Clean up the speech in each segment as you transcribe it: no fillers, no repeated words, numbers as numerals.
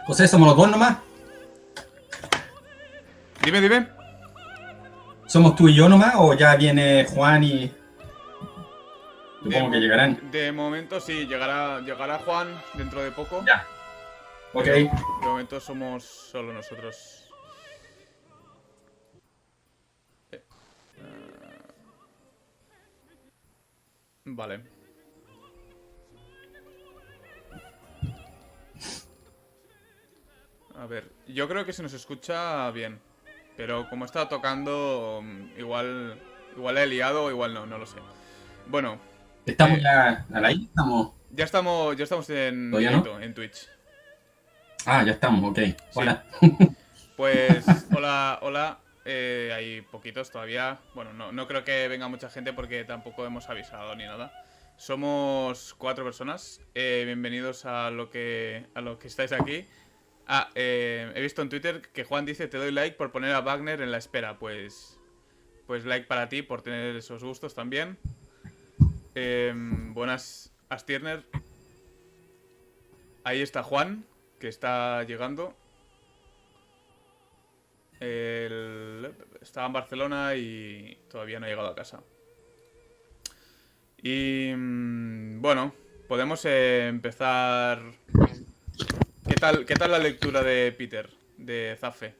José, ¿somos los dos nomás? Dime. ¿Somos tú y yo nomás? ¿O ya viene Juan y De, supongo que mo- llegarán? de momento sí, llegará Juan dentro de poco, Ya. Ok. pero de momento somos solo nosotros. Eh, vale. A ver, yo creo que se nos escucha bien, pero como está tocando, igual he liado o igual no, no lo sé. Bueno, ¿Estamos eh, ya al aire? ¿Estamos? ya estamos en ¿Todavía no? directo en Twitch. Ah, ya estamos, ok. Sí, Hola. pues hola, hola. Hay poquitos todavía. Bueno, no creo que venga mucha gente porque tampoco hemos avisado ni nada. Somos 4 personas. Bienvenidos a lo que estáis aquí. He visto en Twitter que Juan dice te doy like por poner a Wagner en la espera. Pues like para ti por tener esos gustos también. Buenas, Astierner. Ahí está Juan, que está llegando. Estaba en Barcelona y todavía no ha llegado a casa. Y bueno, podemos empezar. ¿Qué tal la lectura de Peter, de Zafe?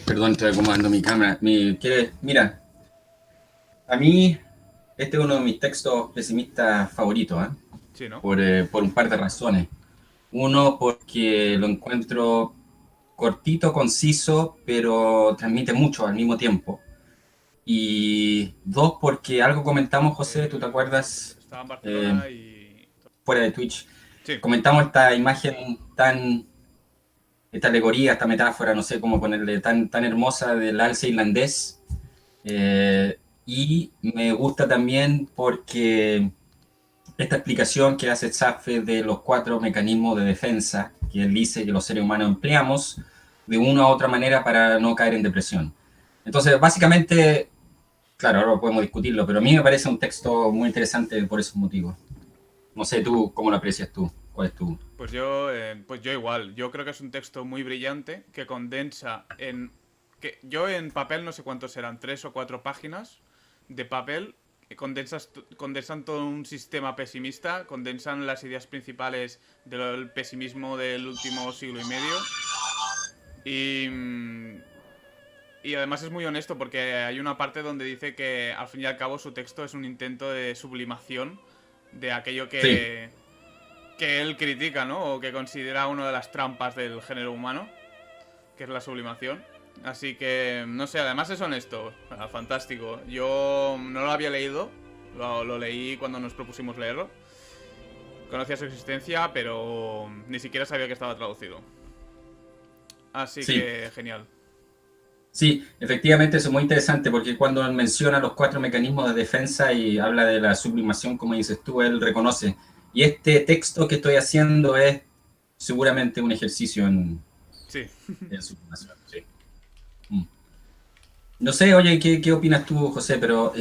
Perdón, estoy acomodando mi cámara. Mira, a mí este es uno de mis textos pesimistas favoritos, ¿eh? Sí, ¿no? Por un par de razones. Uno, porque lo encuentro cortito, conciso, pero transmite mucho al mismo tiempo. Y dos, porque algo comentamos, José, ¿tú te acuerdas? Estaba en Eh, Barcelona y. Fuera de Twitch. Sí, Comentamos esta imagen esta alegoría, esta metáfora, no sé cómo ponerle, tan hermosa del alce irlandés. Eh, y me gusta también porque esta explicación que hace Zaffe de los 4 mecanismos de defensa que él dice que los seres humanos empleamos de una u otra manera para no caer en depresión. Entonces, básicamente, claro, ahora podemos discutirlo, pero a mí me parece un texto muy interesante por esos motivos. No sé tú, ¿cómo lo aprecias tú? ¿Cuál es tu? pues yo igual. Yo creo que es un texto muy brillante que condensa en. Yo en papel no sé cuántos serán, 3 o 4 páginas de papel. Condensan todo un sistema pesimista, condensan las ideas principales del pesimismo del último siglo y medio. Y, y además es muy honesto porque hay una parte donde dice que al fin y al cabo su texto es un intento de sublimación de aquello Sí, que él critica, ¿no? O que considera una de las trampas del género humano, que es la sublimación. Así que, no sé, además es honesto, fantástico. Yo no lo había leído, lo leí cuando nos propusimos leerlo. Conocía su existencia, pero ni siquiera sabía que estaba traducido. Así sí. que, genial. Sí, efectivamente eso es muy interesante porque cuando él menciona los 4 mecanismos de defensa y habla de la sublimación, como dices tú, él reconoce. Y este texto que estoy haciendo es seguramente un ejercicio Sí. en sublimación. Sí. Mm. No sé, oye, ¿qué opinas tú, José? Pero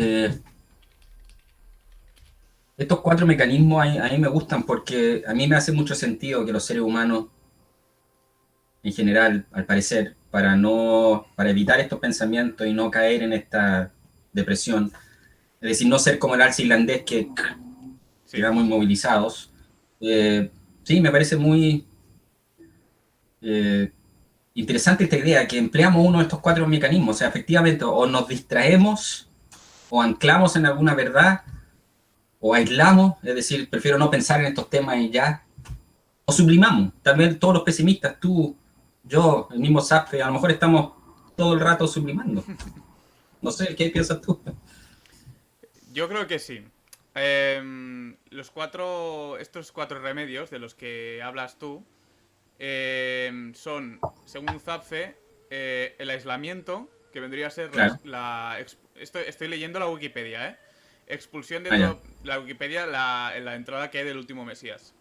estos 4 mecanismos a mí me gustan porque a mí me hace mucho sentido que los seres humanos, en general, al parecer, para evitar estos pensamientos y no caer en esta depresión, es decir, no ser como el alce irlandés que Sí. quedamos inmovilizados. Eh, sí, me parece muy eh, interesante esta idea, que empleamos uno de estos 4 mecanismos. O sea, efectivamente, o nos distraemos, o anclamos en alguna verdad, o aislamos, es decir, prefiero no pensar en estos temas y ya, o sublimamos. También todos los pesimistas, tú, yo, el mismo Zafre, a lo mejor estamos todo el rato sublimando. No sé, ¿qué piensas tú? Yo creo que sí. Estos 4 remedios de los que hablas tú, son, según Zapfe, el aislamiento, que vendría a ser Claro, estoy leyendo la Wikipedia, ¿eh? Expulsión de allá. todo. La Wikipedia, en la entrada que hay del último Mesías.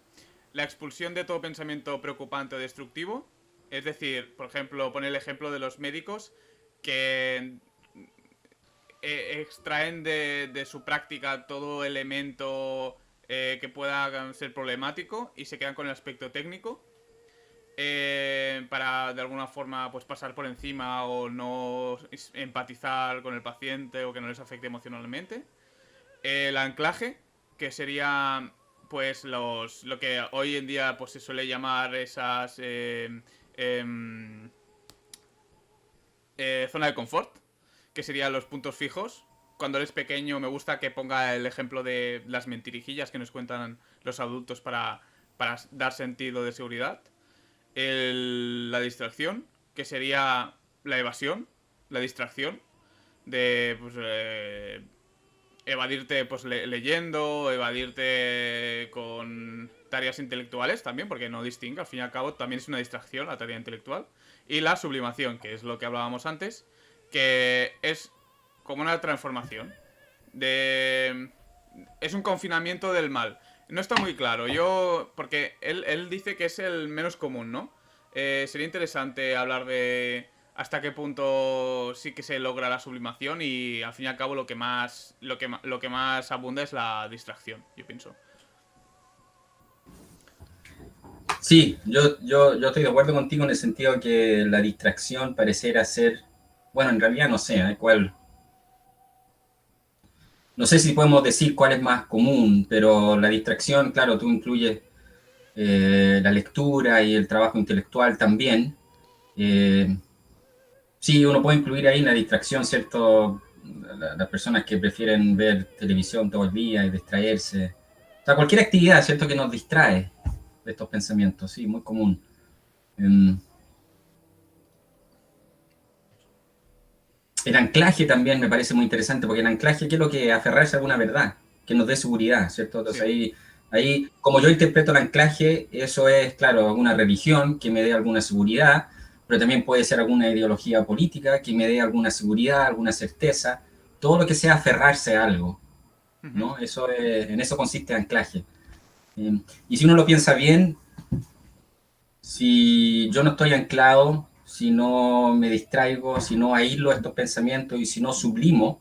La expulsión de todo pensamiento preocupante o destructivo. Es decir, por ejemplo, pone el ejemplo de los médicos que extraen de su práctica todo elemento que pueda ser problemático y se quedan con el aspecto técnico para de alguna forma pues pasar por encima o no empatizar con el paciente o que no les afecte emocionalmente. El anclaje, que sería pues lo que hoy en día pues se suele llamar esas em, zona de confort, que serían los puntos fijos. Cuando eres pequeño me gusta que ponga el ejemplo de las mentirijillas que nos cuentan los adultos para dar sentido de seguridad. La distracción, que sería la evasión, la distracción, de pues, evadirte pues leyendo, evadirte con tareas intelectuales también, porque no distingue, al fin y al cabo también es una distracción la tarea intelectual. Y la sublimación, que es lo que hablábamos antes, que es como una transformación. De... Es un confinamiento del mal. No está muy claro, porque él dice que es el menos común, ¿no? Sería interesante hablar de hasta qué punto sí que se logra la sublimación y al fin y al cabo lo que más abunda es la distracción, yo pienso. Sí, yo estoy de acuerdo contigo en el sentido que la distracción pareciera ser, bueno, en realidad no sé, cuál, no sé si podemos decir cuál es más común, pero la distracción, claro, tú incluyes la lectura y el trabajo intelectual también. Eh, sí, uno puede incluir ahí la distracción, ¿cierto? Las personas que prefieren ver televisión todo el día y distraerse. O sea, cualquier actividad, ¿cierto? Que nos distrae de estos pensamientos, sí, muy común. Eh, El anclaje también me parece muy interesante, porque el anclaje, ¿qué es lo que aferrarse a alguna verdad? Que nos dé seguridad, ¿cierto? Entonces Sí. ahí, como yo interpreto el anclaje, eso es, claro, alguna religión que me dé alguna seguridad, pero también puede ser alguna ideología política que me dé alguna seguridad, alguna certeza, todo lo que sea aferrarse a algo, Ujú. ¿no? En eso consiste anclaje. Y si uno lo piensa bien, si yo no estoy anclado, si no me distraigo, si no aíslo estos pensamientos y si no sublimo,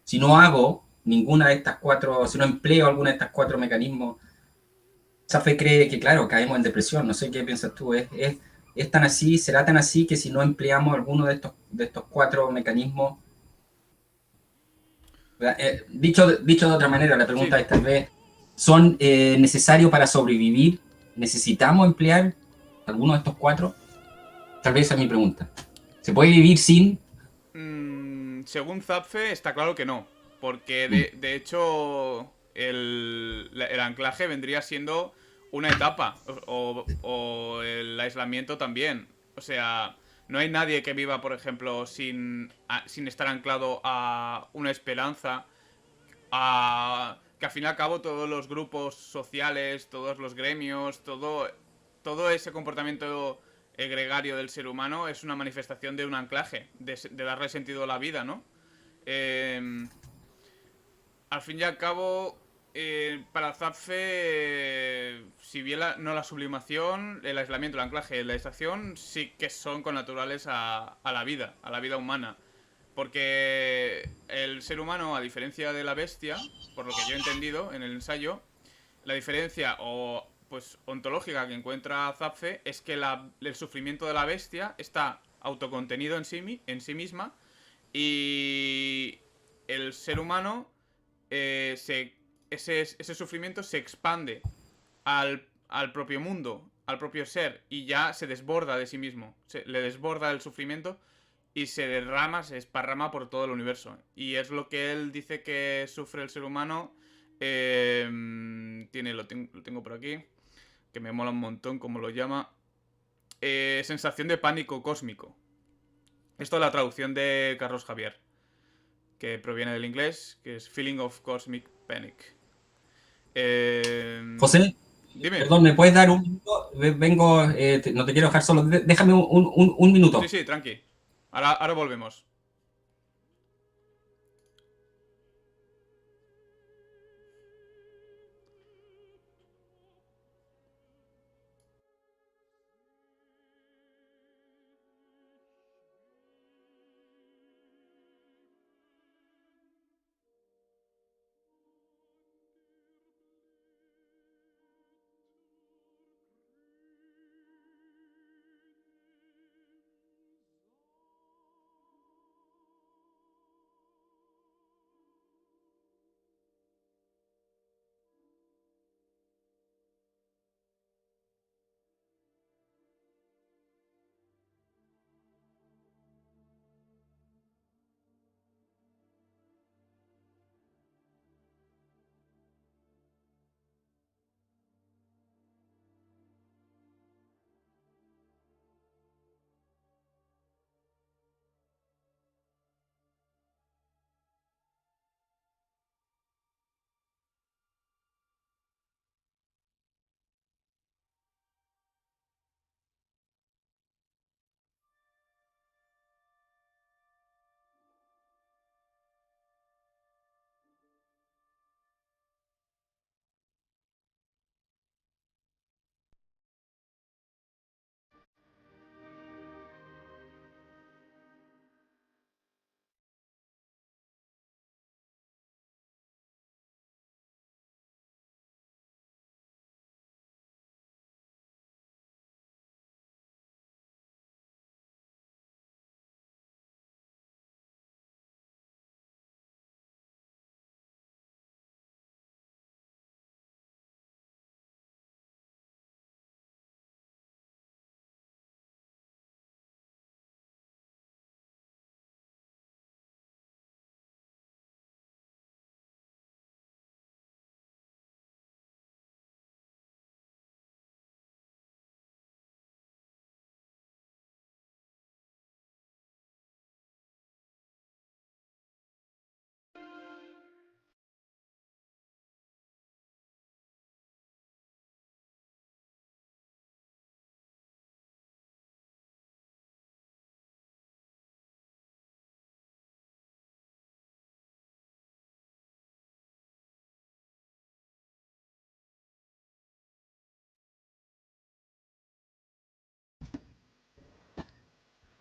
si no hago ninguna de estas cuatro, si no empleo alguna de estas cuatro mecanismos, esa fe cree que, claro, caemos en depresión. No sé qué piensas tú. Es tan así, será tan así que si no empleamos alguno de estos cuatro mecanismos, dicho de otra manera, la pregunta Sí. es tal vez, ¿son necesarios para sobrevivir? ¿Necesitamos emplear alguno de estos cuatro? Tal vez esa es mi pregunta. ¿Se puede vivir sin? Según Zapfe, está claro que no. Porque Mm. de hecho, el anclaje vendría siendo una etapa. O el aislamiento también. O sea, no hay nadie que viva, por ejemplo, sin estar anclado a una esperanza. Que al fin y al cabo todos los grupos sociales, todos los gremios, todo ese comportamiento gregario del ser humano es una manifestación de un anclaje, de darle sentido a la vida, ¿no? Eh, Al fin y al cabo, para Zapfe, si bien no la sublimación, el aislamiento, el anclaje, la distracción, sí que son connaturales a la vida humana. Porque el ser humano, a diferencia de la bestia, por lo que yo he entendido en el ensayo, la diferencia o pues ontológica que encuentra Zapfe es que el sufrimiento de la bestia está autocontenido en sí misma y el ser humano ese sufrimiento se expande al propio mundo, al propio ser, y ya se desborda de sí mismo. Le desborda el sufrimiento y se derrama, se esparrama por todo el universo. Y es lo que él dice que sufre el ser humano. Lo tengo por aquí, que me mola un montón como lo llama. Sensación de pánico cósmico. Esto es la traducción de Carlos Javier, que proviene del inglés, que es Feeling of Cosmic Panic. Eh, José, Dime. perdón, ¿me puedes dar un minuto? Vengo, no te quiero dejar solo. Déjame un Sí, minuto. sí, tranqui. Ahora volvemos.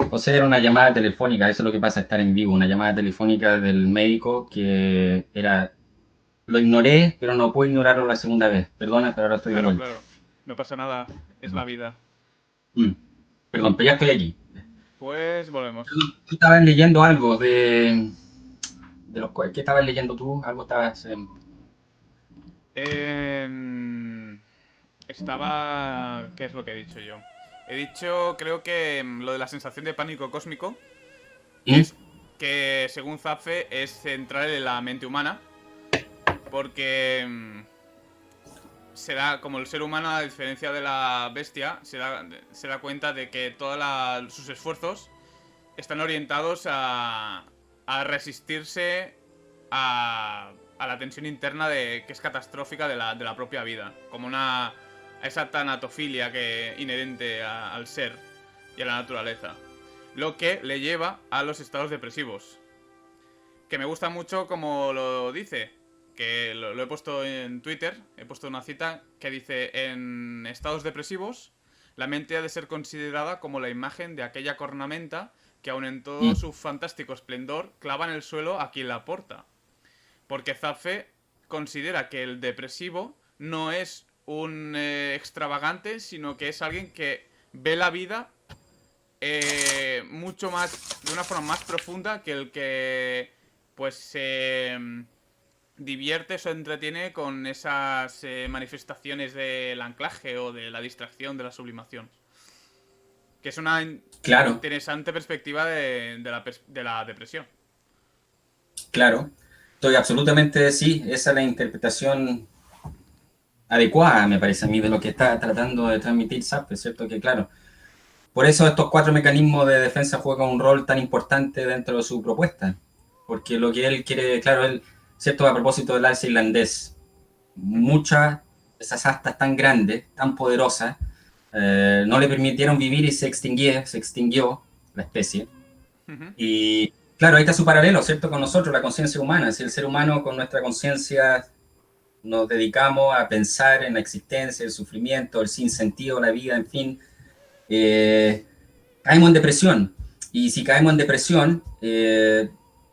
José, era una llamada telefónica, eso es lo que pasa, estar en vivo, una llamada telefónica del médico que era, lo ignoré, pero no puedo ignorarlo la segunda vez. Perdona, pero ahora estoy de Claro, vuelta. claro. No pasa nada. Es la vida. Mm, Perdón, pero ya estoy aquí. Pues volvemos. Tú estabas leyendo algo ¿qué estabas leyendo tú? Algo estabas... Em, ¿Qué es lo que he dicho yo? He dicho, creo que lo de la sensación de pánico cósmico, que ¿Mm? es que según Zapfe es central en la mente humana, porque se da, como el ser humano, a diferencia de la bestia, se da cuenta de que todos sus esfuerzos están orientados a resistirse a la tensión interna que es catastrófica de la propia vida, como a esa tanatofilia inherente al ser y a la naturaleza, lo que le lleva a los estados depresivos, que me gusta mucho como lo dice, que lo he puesto en Twitter, he puesto una cita que dice: en estados depresivos, la mente ha de ser considerada como la imagen de aquella cornamenta que aun en todo ¿Mm? su fantástico esplendor clava en el suelo a quien la porta. Porque Zapfe considera que el depresivo no es un extravagante, sino que es alguien que ve la vida mucho más, de una forma más profunda que el que pues se divierte o se entretiene con esas manifestaciones del anclaje o de la distracción, de la sublimación. Que es una Claro, interesante perspectiva de la depresión. claro. Estoy absolutamente, sí, esa es la interpretación adecuada, me parece a mí, de lo que está tratando de transmitir SAP, es cierto que, claro, por eso estos cuatro mecanismos de defensa juegan un rol tan importante dentro de su propuesta, porque lo que él quiere, claro, él, cierto, a propósito del alce irlandés, Ujú, muchas de esas astas tan grandes, tan poderosas, no le permitieron vivir y se extinguió la especie. ujú. Y claro, ahí está su paralelo, ¿cierto? Con nosotros, la conciencia humana. Si el ser humano con nuestra conciencia nos dedicamos a pensar en la existencia, el sufrimiento, el sinsentido, la vida, en fin, eh, caemos en depresión. Y si caemos en depresión,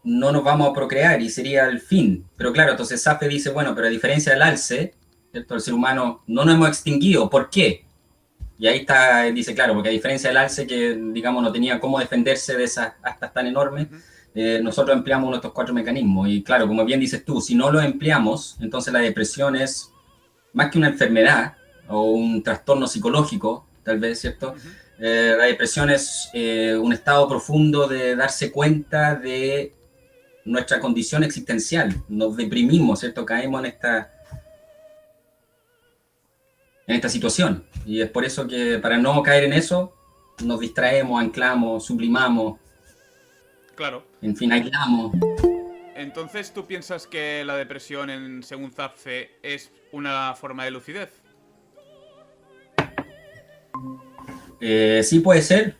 no nos vamos a procrear y sería el fin. Pero claro, entonces Safe dice, bueno, pero a diferencia del alce, ¿cierto? El ser humano no nos hemos extinguido. ¿Por qué? Y ahí está, dice, claro, porque a diferencia del alce que, digamos, no tenía cómo defenderse de esas astas tan enormes, Ujú. nosotros empleamos nuestros cuatro mecanismos. Y claro, como bien dices tú, si no los empleamos, entonces la depresión es más que una enfermedad o un trastorno psicológico, tal vez, ¿cierto? Ujú. La depresión es un estado profundo de darse cuenta de nuestra condición existencial. Nos deprimimos, ¿cierto? Caemos en esta situación. Y es por eso que para no caer en eso, nos distraemos, anclamos, sublimamos, Claro. en fin, aislamos. Entonces, ¿tú piensas que la depresión, según Zapfe, es una forma de lucidez? Sí puede ser,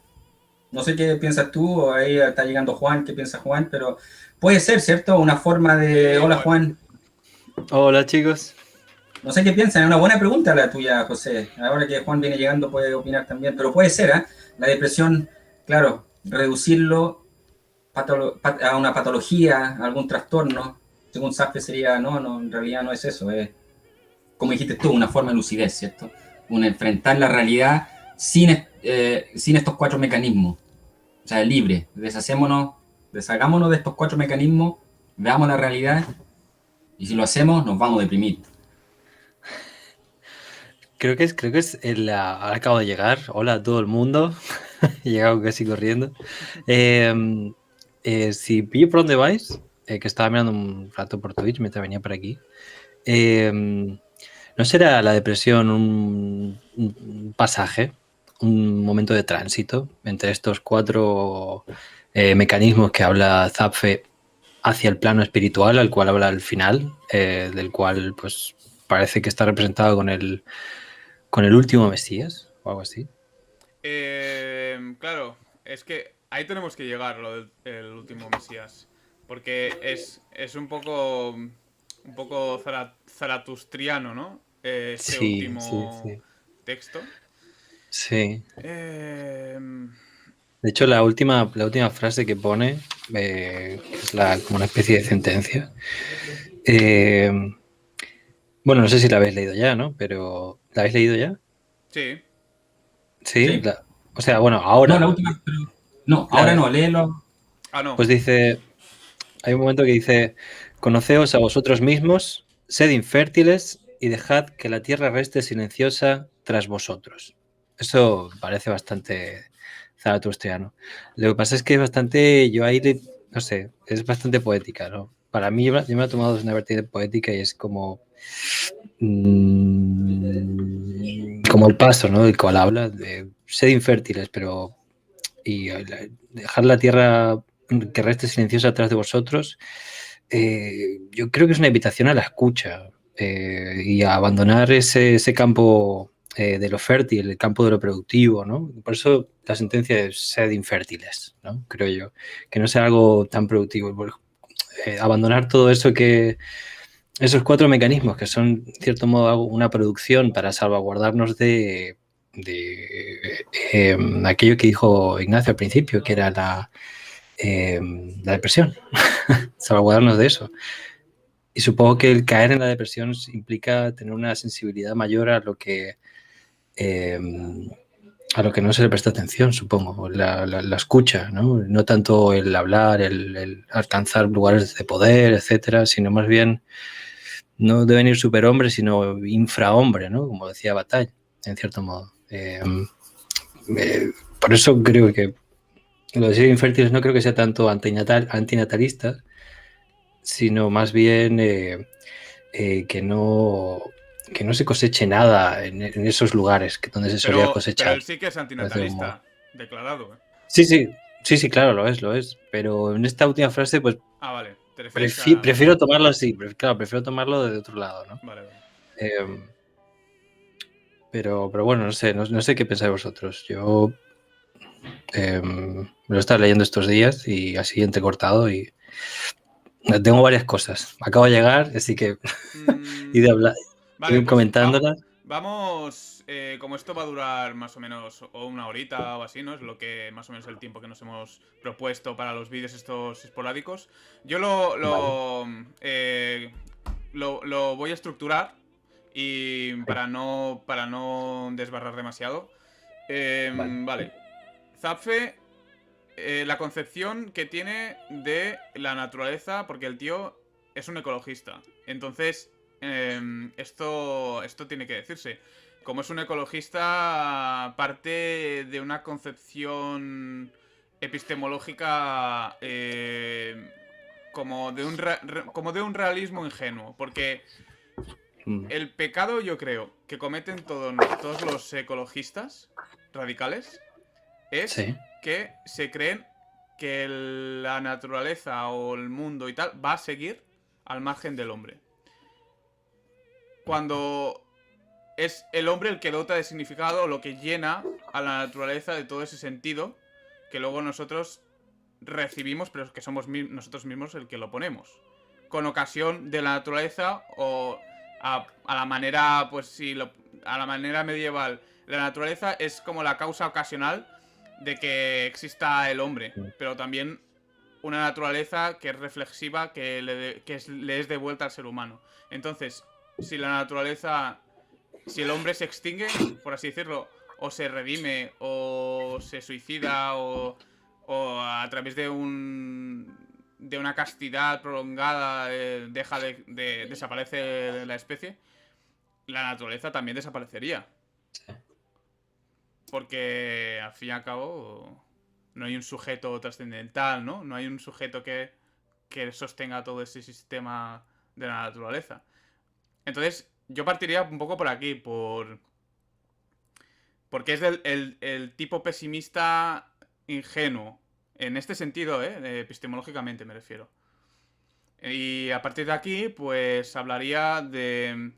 no sé qué piensas tú, o ahí está llegando Juan, qué piensa Juan, pero puede ser, ¿cierto? Una forma de... Hola Igual. Juan, Hola chicos. no sé qué piensan, es una buena pregunta la tuya, José. Ahora que Juan viene llegando puede opinar también, pero puede ser, ¿eh? La depresión, claro, reducirlo a una patología, a algún trastorno, según Safre sería, no, no, en realidad no es eso, es, como dijiste tú, una forma de lucidez, ¿cierto? Un enfrentar la realidad sin estos cuatro mecanismos, o sea, libre, deshagámonos de estos cuatro mecanismos, veamos la realidad y si lo hacemos nos vamos a deprimir. Creo que es ahora acabo de llegar. Hola a todo el mundo. He llegado casi corriendo. Eh, si pillo por dónde vais, que estaba mirando un rato por Twitch mientras venía por aquí. eh, ¿No será la depresión un pasaje, un momento de tránsito entre estos cuatro mecanismos que habla Zapfe hacia el plano espiritual, al cual habla al final, del cual pues parece que está representado con el último Mesías o algo así? Claro, es que ahí tenemos que llegar, lo del el último Mesías. Porque es un poco zaratustriano, ¿no? Este Sí, sí, último sí. texto. Sí. Eh, De hecho, la última frase que pone, que es como una especie de sentencia. eh, bueno, no sé si la habéis leído ya, ¿no? Pero ¿la habéis leído ya? Sí. Sí. Sí. O sea, bueno, No, la ahora. última, pero no, ahora la- no, léelo. Ah, no. pues dice, hay un momento que dice, conoceos a vosotros mismos, sed infértiles y dejad que la tierra reste silenciosa tras vosotros. Eso parece bastante zaratrustriano. Lo que pasa es que es bastante, yo ahí, no sé, es bastante poética, ¿no? Para mí, yo me he tomado una vertiente poética y es como, como el paso, ¿no? El cual habla de sed infértiles, pero y dejar la tierra que reste silenciosa atrás de vosotros, yo creo que es una invitación a la escucha y a abandonar ese campo de lo fértil, el campo de lo productivo, ¿no? Por eso la sentencia es sed infértiles, ¿no? Creo yo, que no sea algo tan productivo. Abandonar todo eso esos 4 mecanismos que son, en cierto modo, una producción para salvaguardarnos de aquello que dijo Ignacio al principio, que era la depresión, salvaguardarnos de eso. Y supongo que el caer en la depresión implica tener una sensibilidad mayor eh, a lo que no se le presta atención, supongo, la escucha, ¿no? No tanto el hablar, el alcanzar lugares de poder, etcétera, sino más bien no deben ir superhombre, sino infrahombre, ¿no? Como decía Bataille, en cierto modo. Por eso creo que lo de ser infértiles no creo que sea tanto antinatalista, sino más bien que no se coseche nada en esos lugares donde se solía Pero cosechar. él sí que es antinatalista, declarado, ¿eh? Sí, claro, lo es. Pero en esta última frase, pues Ah, vale. ¿Te refieres a...? Vale, prefiero tomarlo así. Claro, prefiero tomarlo de otro lado, ¿no? vale, vale. Eh, pero bueno, no sé qué pensáis vosotros. Yo me lo he estado leyendo estos días y así entrecortado y tengo varias cosas. Acabo de llegar, así que Mm, y de hablar, vale, ir pues comentándolas. vamos... como esto va a durar más o menos o una horita o así, ¿no? Es lo que más o menos el tiempo que nos hemos propuesto para los vídeos estos esporádicos. Yo Vale. lo voy a estructurar y para no desbarrar demasiado. Vale. Vale. Zapfe, la concepción que tiene de la naturaleza, porque el tío es un ecologista. Entonces, esto tiene que decirse. Como es un ecologista, parte de una concepción epistemológica como de un realismo ingenuo. Porque Mm. el pecado, yo creo, que cometen todos los ecologistas radicales es Sí. que se creen que la naturaleza o el mundo y tal va a seguir al margen del hombre. Cuando es el hombre el que dota de significado o lo que llena a la naturaleza de todo ese sentido que luego nosotros recibimos, pero que somos nosotros mismos el que lo ponemos. Con ocasión de la naturaleza o a la manera, pues sí, a la manera medieval. La naturaleza es como la causa ocasional de que exista el hombre, pero también una naturaleza que es reflexiva, que le es devuelta al ser humano. Entonces, si la naturaleza, si el hombre se extingue, por así decirlo, o se redime, o se suicida, o a través de de una castidad prolongada desaparece la especie, la naturaleza también desaparecería. Porque al fin y al cabo no hay un sujeto trascendental, ¿no? No hay un sujeto que sostenga todo ese sistema de la naturaleza. Entonces, yo partiría un poco por aquí, porque es el tipo pesimista ingenuo. En este sentido, epistemológicamente me refiero. Y a partir de aquí, pues hablaría de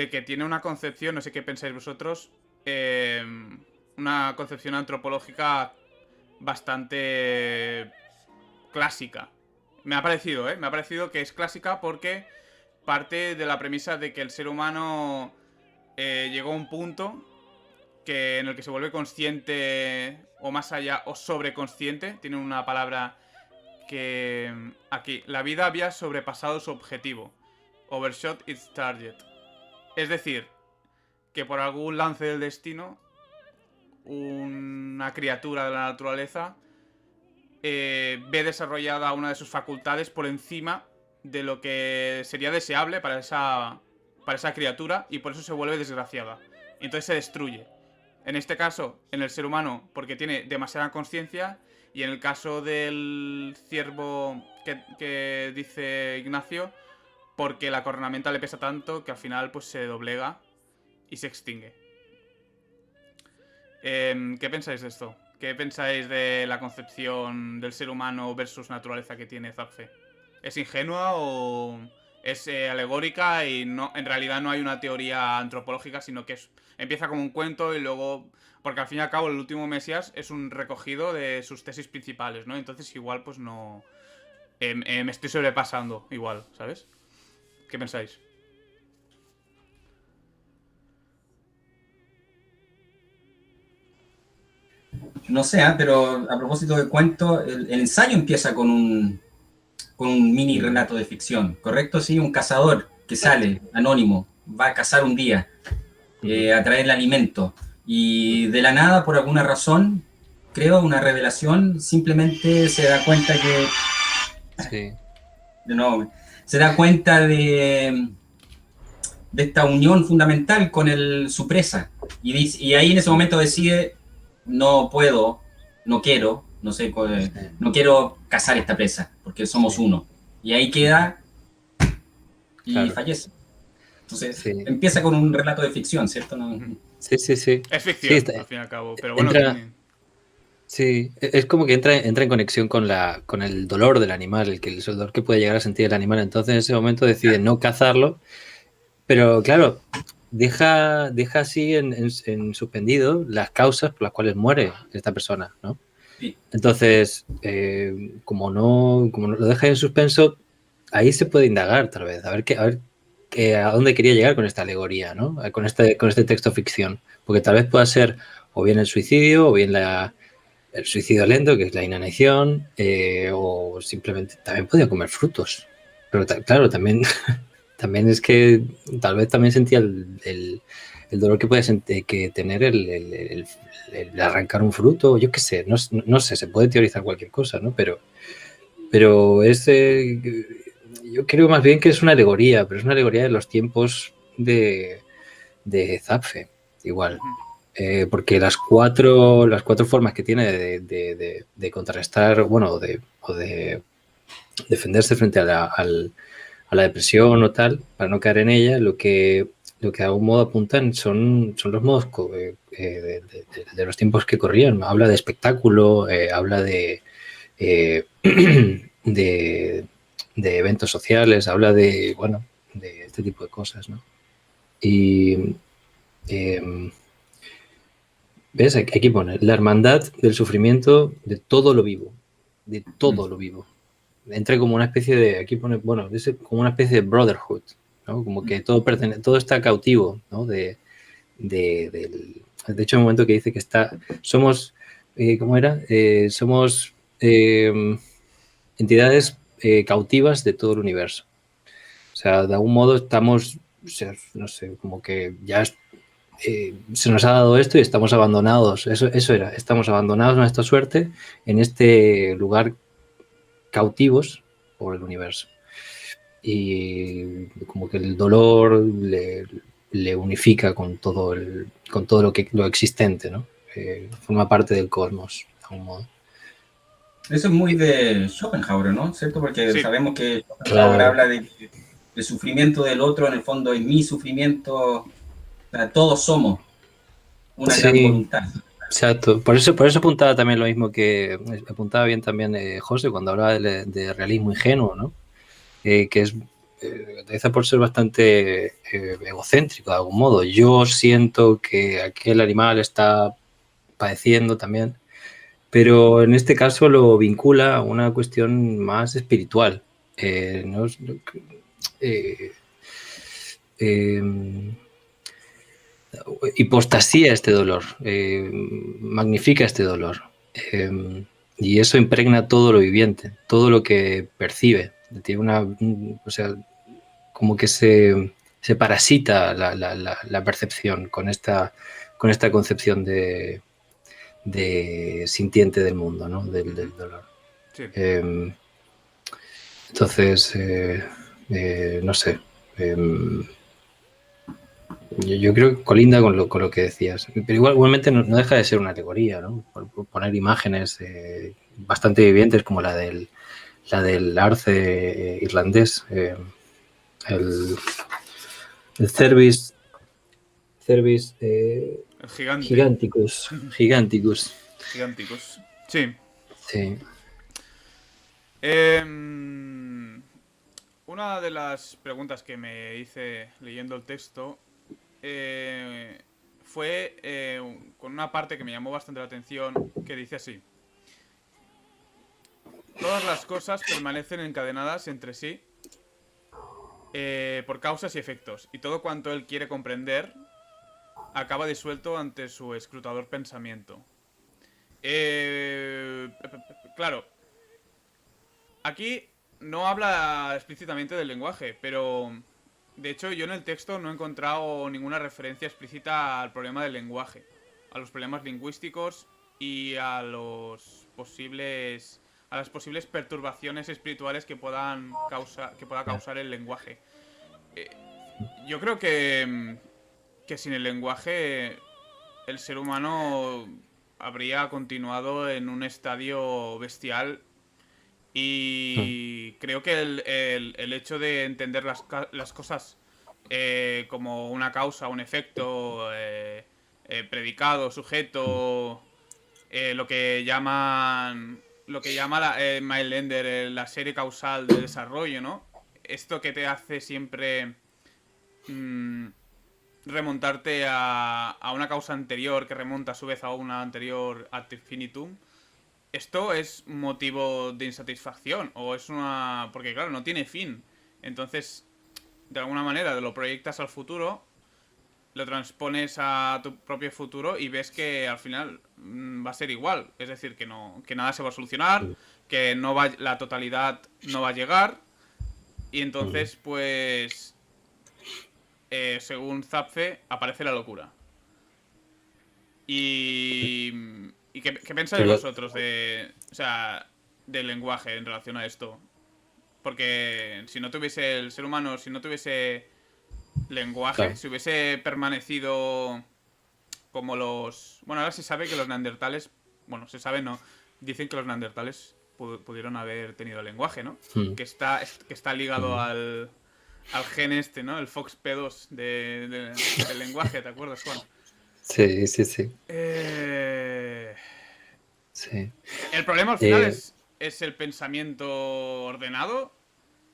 que tiene una concepción, no sé qué pensáis vosotros, una concepción antropológica bastante clásica. Me ha parecido, ¿eh? Me ha parecido que es clásica porque parte de la premisa de que el ser humano llegó a un punto en el que se vuelve consciente o más allá o sobreconsciente. Tiene una palabra que aquí, la vida había sobrepasado su objetivo. Overshot its target. Es decir, que por algún lance del destino, una criatura de la naturaleza ve desarrollada una de sus facultades por encima de lo que sería deseable para esa criatura, y por eso se vuelve desgraciada. Entonces se destruye. En este caso, en el ser humano, porque tiene demasiada conciencia, y en el caso del ciervo que dice Ignacio, porque la cornamenta le pesa tanto que al final pues se doblega y se extingue. ¿Qué pensáis de esto? ¿Qué pensáis de la concepción del ser humano versus naturaleza que tiene Zapfe? ¿Es ingenua o es alegórica y no, en realidad no hay una teoría antropológica, sino que empieza como un cuento y luego... Porque al fin y al cabo el último Mesías es un recogido de sus tesis principales, ¿no? Entonces igual pues no... me estoy sobrepasando igual, ¿sabes? ¿Qué pensáis? No sé, pero a propósito de cuento, el ensayo empieza con un mini relato de ficción, ¿correcto? Sí, un cazador que sale anónimo, va a cazar un día, a traer el alimento, y de la nada, por alguna razón, creo, una revelación, simplemente se da cuenta que... Sí. No, se da cuenta de esta unión fundamental con su presa, y ahí en ese momento decide, no puedo, no quiero, no sé, no quiero cazar esta presa, porque somos uno. Y ahí queda y Claro. fallece. Entonces, Sí. empieza con un relato de ficción, ¿cierto? No, Sí. Es ficción, Sí, al fin y al cabo, pero bueno... Sí, es como que entra en conexión con el dolor del animal, el dolor que puede llegar a sentir el animal. Entonces en ese momento decide no cazarlo, pero claro, deja así en suspendido las causas por las cuales muere esta persona, ¿no? sí. Entonces, como no lo deja en suspenso, ahí se puede indagar tal vez, a ver a dónde quería llegar con esta alegoría, ¿no? Con este texto ficción, porque tal vez pueda ser o bien el suicidio o bien el suicidio lento, que es la inanición, o simplemente también podía comer frutos. Pero claro, también es que tal vez también sentía el dolor que puede tener el arrancar un fruto, yo qué sé, no sé, se puede teorizar cualquier cosa, ¿no? Pero yo creo más bien que es una alegoría, pero es una alegoría de los tiempos de Zapfe, igual. Porque las cuatro formas que tiene de contrarrestar, bueno, o de defenderse frente a la depresión o tal, para no caer en ella, lo que de algún modo apuntan son los modos de los tiempos que corrían. Habla de espectáculo, habla de eventos sociales, habla de este tipo de cosas, ¿no? Y ¿ves? Aquí pone la hermandad del sufrimiento de todo lo vivo. De todo lo vivo. Entra como una especie de, aquí pone, bueno, dice como una especie de brotherhood, ¿no? Como que todo está cautivo, ¿no? De hecho, hay un momento que dice que somos, ¿cómo era? Somos entidades cautivas de todo el universo. O sea, de algún modo estamos, no sé, como que ya se nos ha dado esto y estamos abandonados. Eso era, estamos abandonados a nuestra suerte en este lugar cautivos por el universo. Y como que el dolor le unifica con todo lo existente, ¿no? Forma parte del cosmos, de algún modo. Eso es muy de Schopenhauer, ¿no? ¿Cierto? Porque Sí. sabemos que Schopenhauer habla del sufrimiento del otro, en el fondo es mi sufrimiento. O sea, todos somos una gran voluntad. Exacto. Por eso apuntaba también lo mismo que apuntaba bien también José cuando hablaba de realismo ingenuo, ¿no? Que es empieza por ser bastante egocéntrico de algún modo. Yo siento que aquel animal está padeciendo también, pero en este caso lo vincula a una cuestión más espiritual. No es, hipostasía este dolor, magnifica este dolor. Y eso impregna todo lo viviente, todo lo que percibe. Tiene o sea, como que se parasita la percepción con esta concepción de sintiente del mundo, ¿no? Del dolor. Sí. Entonces, no sé. Yo creo que colinda con lo que decías. Pero igualmente no deja de ser una alegoría, ¿no? Por poner imágenes bastante vivientes como la del arce irlandés. El Cervis El gigante. Giganticus. Gigánticos. Sí. Sí. Una de las preguntas que me hice leyendo el texto fue con una parte que me llamó bastante la atención, que dice así: todas las cosas permanecen encadenadas entre sí por causas y efectos, y todo cuanto él quiere comprender acaba disuelto ante su escrutador pensamiento. Claro, aquí no habla explícitamente del lenguaje, pero de hecho yo en el texto no he encontrado ninguna referencia explícita al problema del lenguaje, a los problemas lingüísticos y a las posibles perturbaciones espirituales que pueda causar el lenguaje. Yo creo que sin el lenguaje el ser humano habría continuado en un estadio bestial. Y creo que el hecho de entender las cosas como una causa, un efecto, predicado, sujeto, lo que llama Mile Ender la serie causal de desarrollo, ¿no? Esto que te hace siempre remontarte a una causa anterior que remonta a su vez a una anterior ad infinitum. Esto es motivo de insatisfacción o es una... porque claro, no tiene fin. Entonces, de alguna manera lo proyectas al futuro, lo transpones a tu propio futuro y ves que al final va a ser igual. Es decir, que nada se va a solucionar, que la totalidad no va a llegar. Y entonces, pues... según Zapfe, aparece la locura. ¿Y qué pensáis vosotros del lenguaje en relación a esto? Porque si no tuviese el ser humano, si no tuviese lenguaje, Claro. si hubiese permanecido como los... Bueno, ahora se sabe que los neandertales... Bueno, se sabe, no. Dicen que los neandertales pudieron haber tenido lenguaje, ¿no? Que está ligado al gen este, ¿no? El FOXP2 del lenguaje, ¿te acuerdas, Juan? Sí. Sí. El problema al final es el pensamiento ordenado,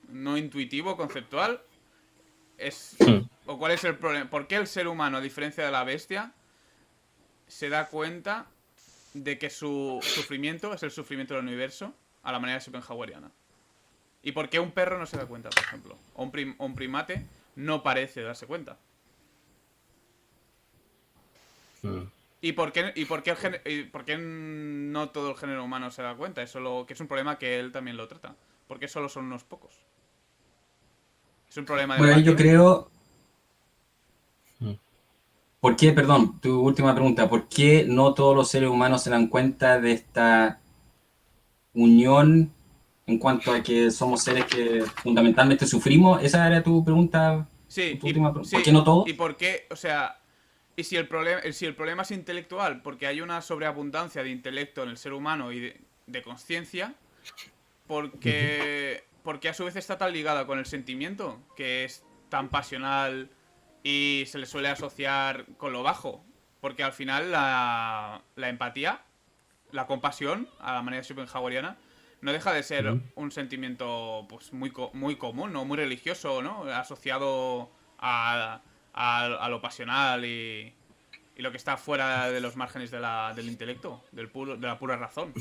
no intuitivo, conceptual. ¿O cuál es el problema? ¿Por qué el ser humano, a diferencia de la bestia, se da cuenta de que su sufrimiento es el sufrimiento del universo a la manera schopenhaueriana? ¿Y por qué un perro no se da cuenta, por ejemplo? O un primate no parece darse cuenta. ¿Y por qué no todo el género humano se da cuenta? Que es un problema que él también lo trata. ¿Por qué solo son unos pocos? Es un problema de Bueno, ahí yo debate. creo... ¿Por qué, perdón, tu última pregunta, por qué no todos los seres humanos se dan cuenta de esta unión en cuanto a que somos seres que fundamentalmente sufrimos? ¿Esa era tu pregunta? Sí, Tu última pregunta. ¿Por sí. qué no todos? ¿Y por qué? O sea, ¿y si el problema es intelectual? Porque hay una sobreabundancia de intelecto en el ser humano y de conciencia. Porque a su vez está tan ligada con el sentimiento, que es tan pasional y se le suele asociar con lo bajo. Porque al final la empatía, la compasión, a la manera schopenhaueriana, no deja de ser un sentimiento pues muy común, ¿no? Muy religioso, ¿no? Asociado a lo pasional y lo que está fuera de los márgenes del intelecto, de la pura razón.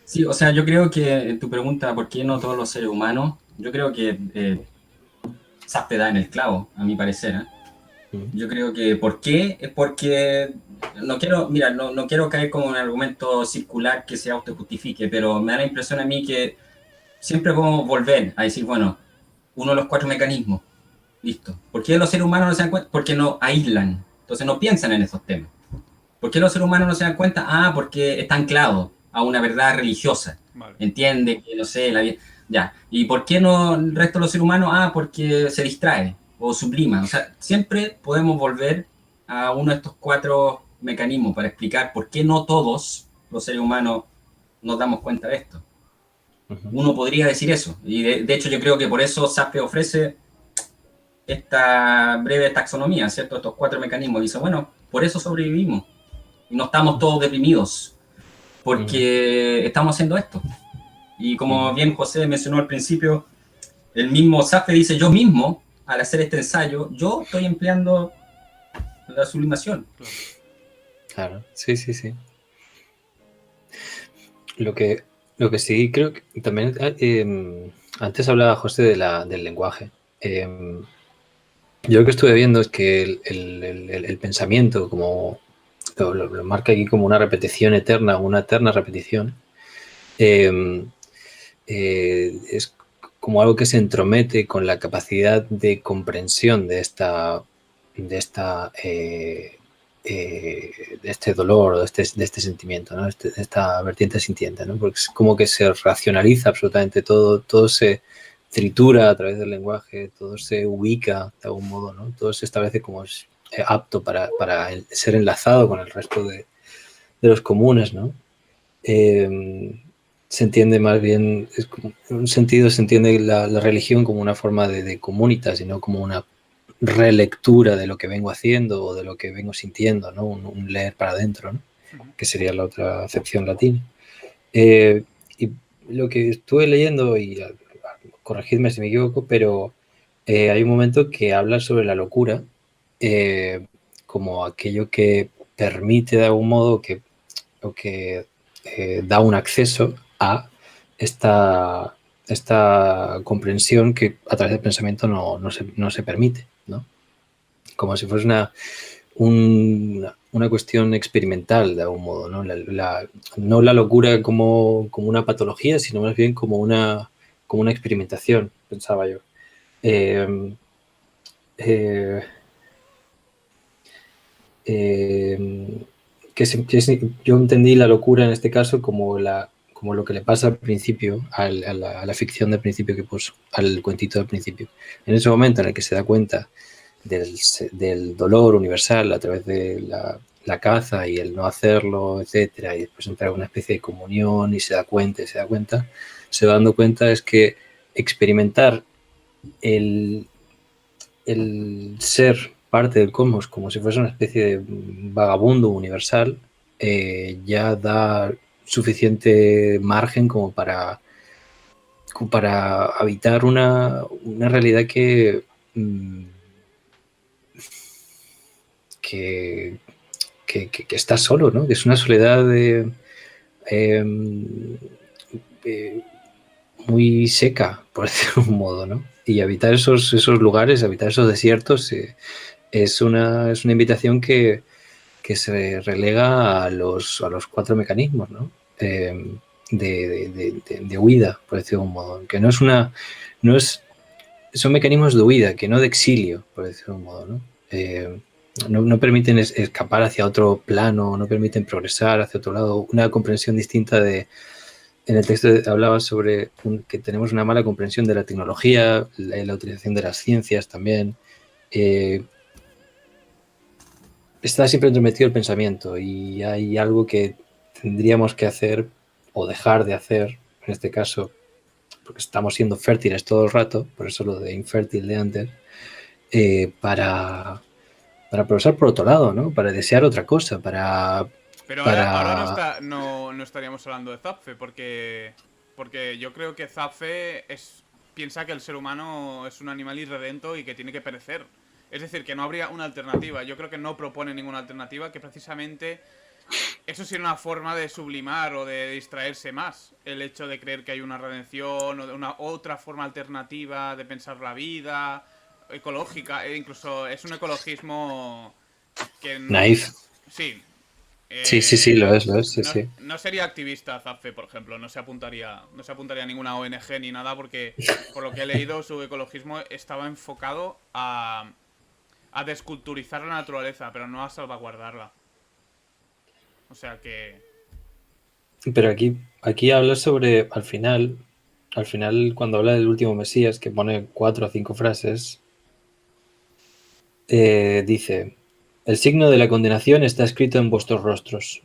Sí, o sea, yo creo que en tu pregunta, ¿por qué no todos los seres humanos? Yo creo que Zap te da en el clavo, a mi parecer. Yo creo que ¿por qué? Es porque no quiero, mira, no quiero caer como un argumento circular que se autojustifique, pero me da la impresión a mí que siempre podemos volver a decir, bueno, uno de los 4 mecanismos, listo. ¿Por qué los seres humanos no se dan cuenta? Porque no aíslan, entonces no piensan en esos temas. ¿Por qué los seres humanos no se dan cuenta? Ah, porque está anclado a una verdad religiosa. Vale. Entiende que, no sé, ya. ¿Y por qué no el resto de los seres humanos? Ah, porque se distrae o sublima. O sea, siempre podemos volver a uno de estos 4 mecanismos para explicar por qué no todos los seres humanos nos damos cuenta de esto. Uno podría decir eso. Y de hecho yo creo que por eso SAPE ofrece esta breve taxonomía, ¿cierto? Estos 4 mecanismos. Dice, bueno, por eso sobrevivimos. Y no estamos todos deprimidos, porque estamos haciendo esto. Y como bien José mencionó al principio, el mismo SAPE dice, yo mismo, al hacer este ensayo, yo estoy empleando la sublimación. Claro, sí, sí, sí. Lo que sí creo que también, antes hablaba José del lenguaje. Yo lo que estuve viendo es que el pensamiento, como lo marca aquí como una repetición eterna, una eterna repetición, es como algo que se entromete con la capacidad de comprensión de este dolor o de este sentimiento, ¿no? De esta vertiente sintiente, ¿no? Porque es como que se racionaliza absolutamente todo se tritura a través del lenguaje, todo se ubica de algún modo, ¿no? Todo se establece como apto para ser enlazado con el resto de los comunes, ¿no? Se entiende más bien, en un sentido se entiende la religión como una forma de comunitas y no como una relectura de lo que vengo haciendo o de lo que vengo sintiendo, ¿no? Un leer para adentro, ¿no? Que sería la otra acepción latina. Y lo que estuve leyendo, y corregidme si me equivoco, pero hay un momento que habla sobre la locura como aquello que permite de algún modo o que da un acceso a esta comprensión que a través del pensamiento no se permite, ¿no? Como si fuese una cuestión experimental de algún modo, ¿no? No la locura como una patología, sino más bien como una experimentación, pensaba yo. Eh, eh, yo entendí la locura en este caso como lo que le pasa al principio, a la ficción del principio que puso, al cuentito del principio. En ese momento en el que se da cuenta del dolor universal a través de la caza y el no hacerlo, etcétera, y después entra en una especie de comunión y se da cuenta, se va dando cuenta es que experimentar el ser parte del cosmos como si fuese una especie de vagabundo universal ya da suficiente margen como para habitar una realidad que, que está solo, ¿no? Que es una soledad muy seca, por decirlo de un modo, ¿no? Y habitar esos lugares, habitar esos desiertos, es una invitación que se relega a los 4 mecanismos, ¿no? De huida, por decirlo de un modo. Que son mecanismos de huida, que no de exilio, por decirlo de un modo, ¿no? No permiten escapar hacia otro plano, no permiten progresar hacia otro lado, una comprensión distinta en el texto hablaba sobre que tenemos una mala comprensión de la tecnología, la utilización de las ciencias también. Está siempre entrometido el pensamiento y hay algo que tendríamos que hacer o dejar de hacer, en este caso, porque estamos siendo fértiles todo el rato, por eso lo de infértil de antes, para progresar por otro lado, ¿no? Para desear otra cosa, Pero ahora no estaríamos hablando de Zapfe, porque yo creo que Zapfe piensa que el ser humano es un animal irredento y que tiene que perecer. Es decir, que no habría una alternativa. Yo creo que no propone ninguna alternativa, que precisamente eso sería una forma de sublimar o de distraerse más. El hecho de creer que hay una redención o de una otra forma alternativa de pensar la vida. ecológica, incluso es un ecologismo que... Naif. Sí. Sí, lo es, sí, No, sí. no sería activista Zapfe, por ejemplo, no se apuntaría a ninguna ONG ni nada porque, por lo que he leído, su ecologismo estaba enfocado a desculturizar la naturaleza, pero no a salvaguardarla. O sea que... Pero aquí habla sobre, al final, cuando habla del último Mesías, que pone 4 o 5 frases, dice: el signo de la condenación está escrito en vuestros rostros.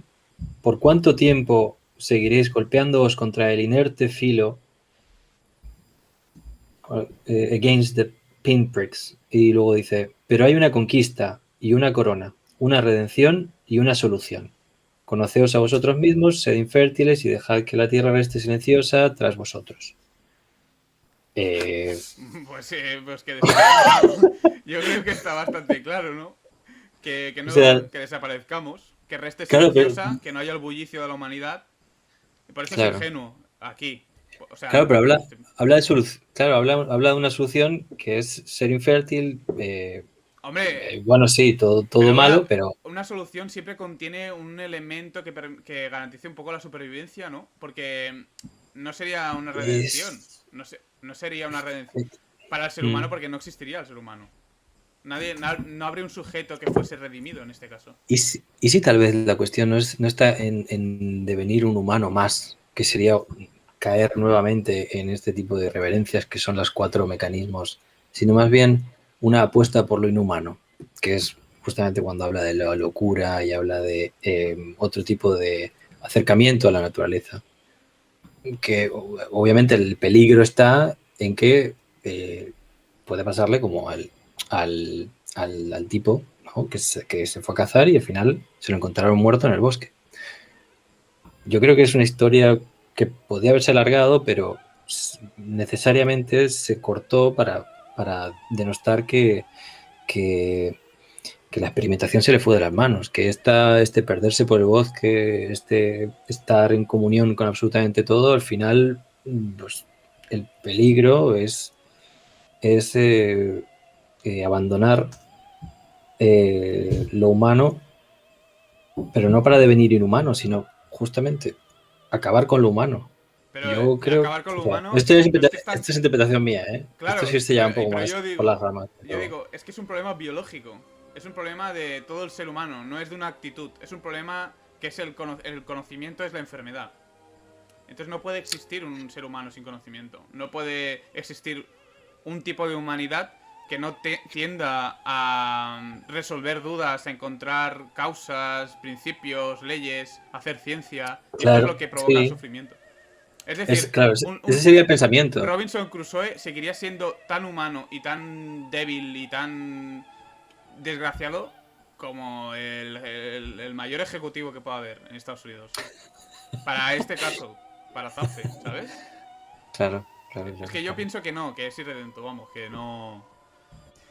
¿Por cuánto tiempo seguiréis golpeándoos contra el inerte filo against the pinpricks? Y luego dice: pero hay una conquista y una corona, una redención y una solución. Conoceos a vosotros mismos, sed infértiles y dejad que la tierra reste silenciosa tras vosotros. Pues que desaparezcamos. Yo creo que está bastante claro, ¿no? O sea, Que desaparezcamos, que reste claro, pero, silenciosa, que no haya el bullicio de la humanidad. Y por eso es claro, ingenuo aquí. O sea, claro, pero habla de solución, claro, habla de una solución que es ser infértil, hombre, bueno, sí, todo pero malo, pero una solución siempre contiene un elemento que garantice un poco la supervivencia, ¿no? Porque no sería una redención. es... No sería una redención para el ser Mm. humano porque no existiría el ser humano. No habría un sujeto que fuese redimido en este caso. Y si tal vez la cuestión no está en devenir un humano más, que sería caer nuevamente en este tipo de reverencias que son los 4 mecanismos, sino más bien una apuesta por lo inhumano, que es justamente cuando habla de la locura y habla de otro tipo de acercamiento a la naturaleza. Que obviamente el peligro está en que puede pasarle como al tipo, ¿no? que se fue a cazar y al final se lo encontraron muerto en el bosque. Yo creo que es una historia que podía haberse alargado, pero necesariamente se cortó para denostar que la experimentación se le fue de las manos, que este perderse por el bosque, este estar en comunión con absolutamente todo, al final, pues, el peligro es abandonar lo humano, pero no para devenir inhumano, sino justamente acabar con lo humano. Pero Yo creo, acabar con lo o sea, humano, pero es que esto es interpretación mía, ¿eh? Esto Claro, sí se llama un poco pero más por las ramas. yo Pero... digo, es que es un problema biológico. Es un problema de todo el ser humano, no es de una actitud. Es un problema que es el conocimiento es la enfermedad. Entonces no puede existir un ser humano sin conocimiento. No puede existir un tipo de humanidad que no tienda a resolver dudas, a encontrar causas, principios, leyes, hacer ciencia. Y esto es lo Claro, que provoca el sí. sufrimiento. Es decir, Claro, ese sería el pensamiento. Robinson Crusoe seguiría siendo tan humano y tan débil y tan desgraciado como el mayor ejecutivo que pueda haber en Estados Unidos. Para este caso, para Zapfe, ¿sabes? Claro. Es que yo pienso que no, que es irredento, vamos, que no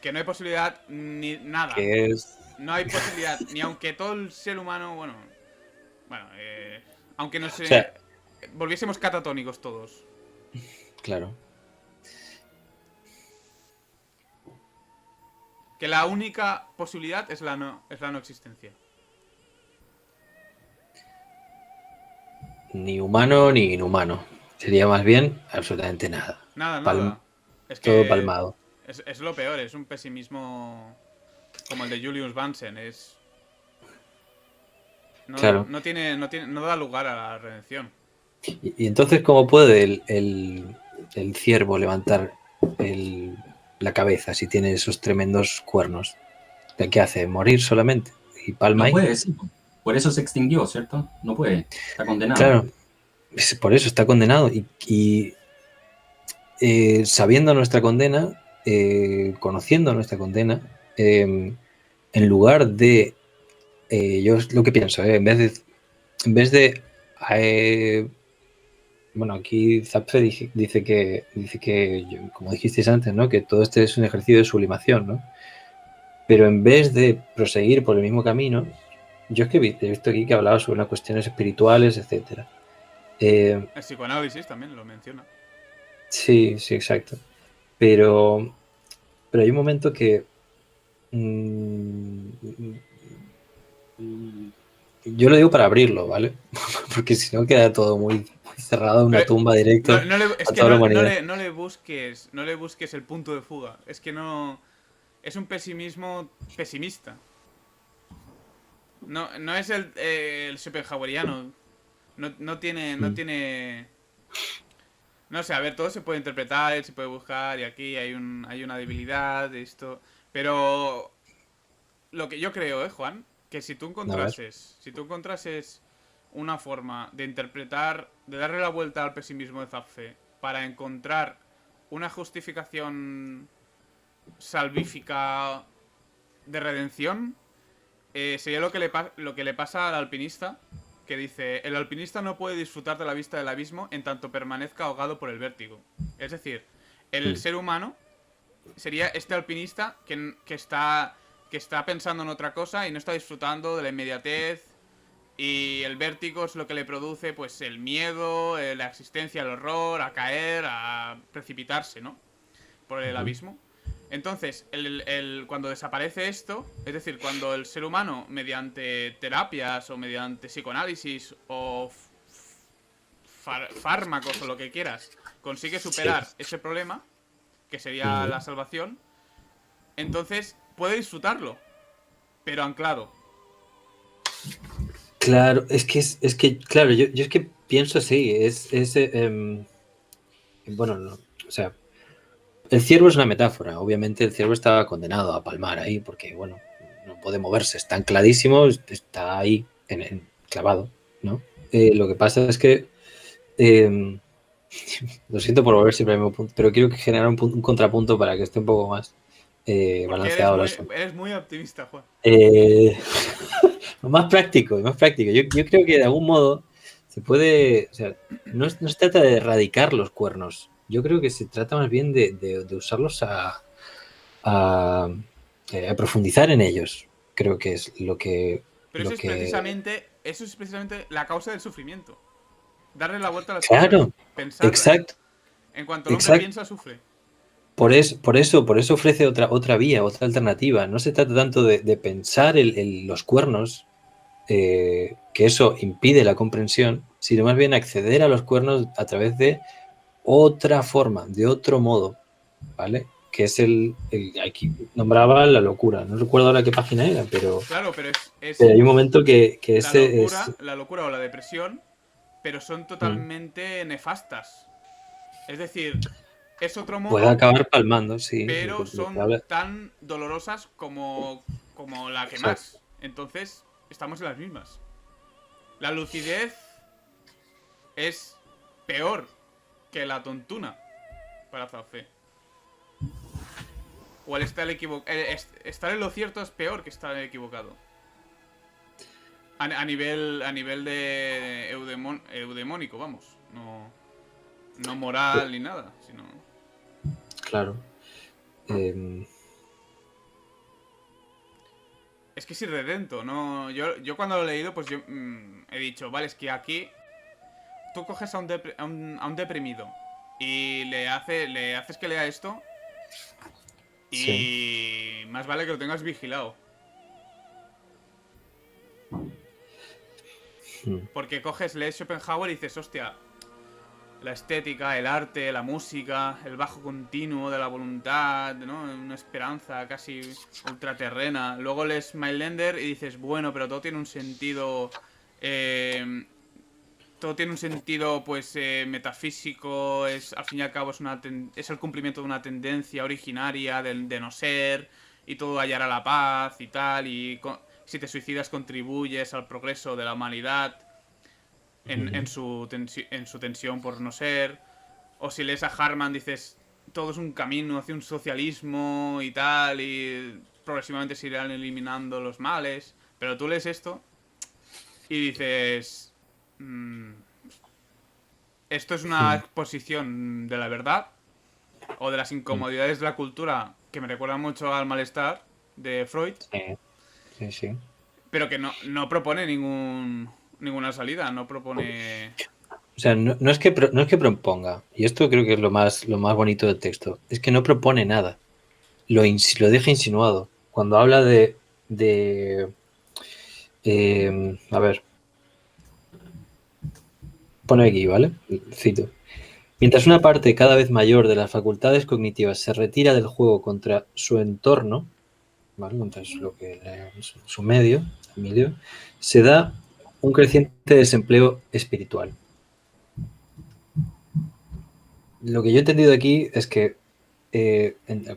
hay posibilidad ni nada. Que es... No hay posibilidad, ni aunque todo el ser humano, bueno, aunque nos O sea, volviésemos catatónicos todos. claro. Que la única posibilidad es la no existencia. Ni humano ni inhumano. Sería más bien absolutamente nada. Nada. Es Todo que palmado. es lo peor, es un pesimismo como el de Julius Bansen, Claro. no da lugar a la redención. Y entonces, ¿cómo puede el ciervo levantar la cabeza si tiene esos tremendos cuernos? ¿Qué hace? ¿Morir solamente? ¿Y palma No ahí? puede, sí. Por eso se extinguió, ¿cierto? No puede. Está condenado. Claro, por eso está condenado. Y sabiendo nuestra condena, conociendo nuestra condena, en lugar de, yo es lo que pienso, en vez de bueno, aquí Zapfe dice que, como dijisteis antes, ¿no? Que todo este es un ejercicio de sublimación, ¿no? Pero en vez de proseguir por el mismo camino, yo es que he visto aquí que hablaba sobre unas cuestiones espirituales, etcétera. El psicoanálisis también lo menciona. Sí, exacto. Pero pero hay un momento que yo lo digo para abrirlo, ¿vale? Porque si no queda todo muy cerrado, una Pero tumba directo es a que toda la humanidad. no le busques el punto de fuga. Es que no. Es un pesimismo pesimista. No es el schopenhaueriano. No Mm. tiene. No sé, a ver, todo se puede interpretar, se puede buscar, y aquí hay una debilidad, esto. Pero lo que yo creo, Juan, que A ver. si tú encontrases una forma de interpretar, de darle la vuelta al pesimismo de Zapfe para encontrar una justificación salvífica de redención, sería lo que le pasa al alpinista, que dice, el alpinista no puede disfrutar de la vista del abismo en tanto permanezca ahogado por el vértigo. Es decir, el Mm. ser humano sería este alpinista que está pensando en otra cosa y no está disfrutando de la inmediatez, y el vértigo es lo que le produce pues el miedo, la existencia, el horror, a caer, a precipitarse, ¿no? Por el Ujú. abismo. Entonces, cuando desaparece esto, es decir, cuando el ser humano, mediante terapias o mediante psicoanálisis o fármacos o lo que quieras, consigue Sí. superar ese problema, que sería Ujú. la salvación, entonces puede disfrutarlo, pero anclado. Claro, es que claro, yo es que pienso así, bueno, no, o sea, el ciervo es una metáfora, obviamente el ciervo estaba condenado a palmar ahí, porque bueno, no puede moverse, está ancladísimo, está ahí clavado, ¿no? Lo que pasa es que, eh, lo siento por volver siempre al mismo punto, pero quiero generar un contrapunto para que esté un poco más Porque balanceado el asunto. eres muy optimista, Juan. Eh, más práctico, más práctico. Yo creo que de algún modo se puede, o sea, no se trata de erradicar los cuernos. Yo creo que se trata más bien de usarlos a, a profundizar en ellos. Creo que es Pero lo que... eso es precisamente la causa del sufrimiento. Darle la vuelta a las cosas. Claro, Pensar. exacto, En cuanto el hombre exacto. piensa, sufre. Por eso ofrece otra vía, otra alternativa. No se trata tanto de pensar los cuernos, que eso impide la comprensión, sino más bien acceder a los cuernos a través de otra forma, de otro modo, ¿vale? Que es aquí nombraba la locura. No recuerdo ahora qué página era, Claro, pero pero hay un momento que ese la locura o la depresión, pero son totalmente nefastas. Es decir, es otro puede modo, acabar palmando, sí, pero lo que son habla. tan dolorosas como la que Exacto. más. Entonces, estamos en las mismas. La lucidez es peor que la tontuna para Zafé. O el estar equivocado. Estar en lo cierto es peor que estar equivocado. A nivel de eudemónico, vamos. No moral ni nada, sino. Claro. Eh, Es que es irredento, ¿no? Yo cuando lo he leído, pues yo he dicho, vale, es que aquí tú coges a un deprimido y le haces que lea esto sí. y más vale que lo tengas vigilado. Mm. Porque lees Schopenhauer y dices, hostia, la estética, el arte, la música, el bajo continuo de la voluntad, ¿no? Una esperanza casi ultraterrena. Luego lees Mailänder y dices, bueno, pero todo tiene un sentido. eh, Todo tiene un sentido, pues, metafísico. Al fin y al cabo, es el cumplimiento de una tendencia originaria de no ser. Y todo hallará la paz y tal. Si te suicidas, contribuyes al progreso de la humanidad en su tensión por no ser. O si lees a Harman, dices, todo es un camino hacia un socialismo y tal, y progresivamente se irán eliminando los males. Pero tú lees esto y dices, esto es una Mm. exposición de la verdad o de las Mm. incomodidades de la cultura que me recuerda mucho al malestar de Freud, Sí, sí, sí. pero que no propone ninguna salida, no propone. O sea, no es que proponga, y esto creo que es lo más bonito del texto, es que no propone nada. lo deja insinuado. Cuando habla de a ver, pone aquí, ¿vale? Cito. Mientras una parte cada vez mayor de las facultades cognitivas se retira del juego contra su entorno, ¿vale? Contra su medio, se da un creciente desempleo espiritual. Lo que yo he entendido aquí es que,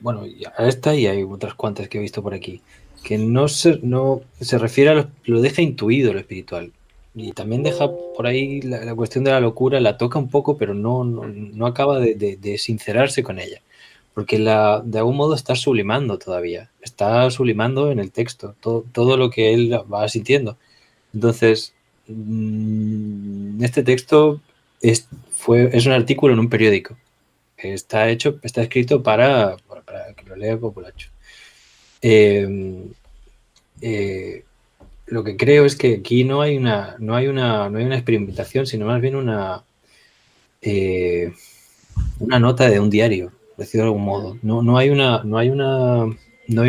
bueno, a esta y hay otras cuantas que he visto por aquí, que no se refiere a lo deja intuido lo espiritual. Y también deja por ahí la cuestión de la locura, la toca un poco, pero no acaba de sincerarse con ella. Porque de algún modo está sublimando todavía. Está sublimando en el texto todo lo que él va sintiendo. Entonces, este texto es un artículo en un periódico. Está escrito para que lo lea el populacho. Lo que creo es que aquí no hay una experimentación, sino más bien una nota de un diario, por decirlo de algún modo. No hay un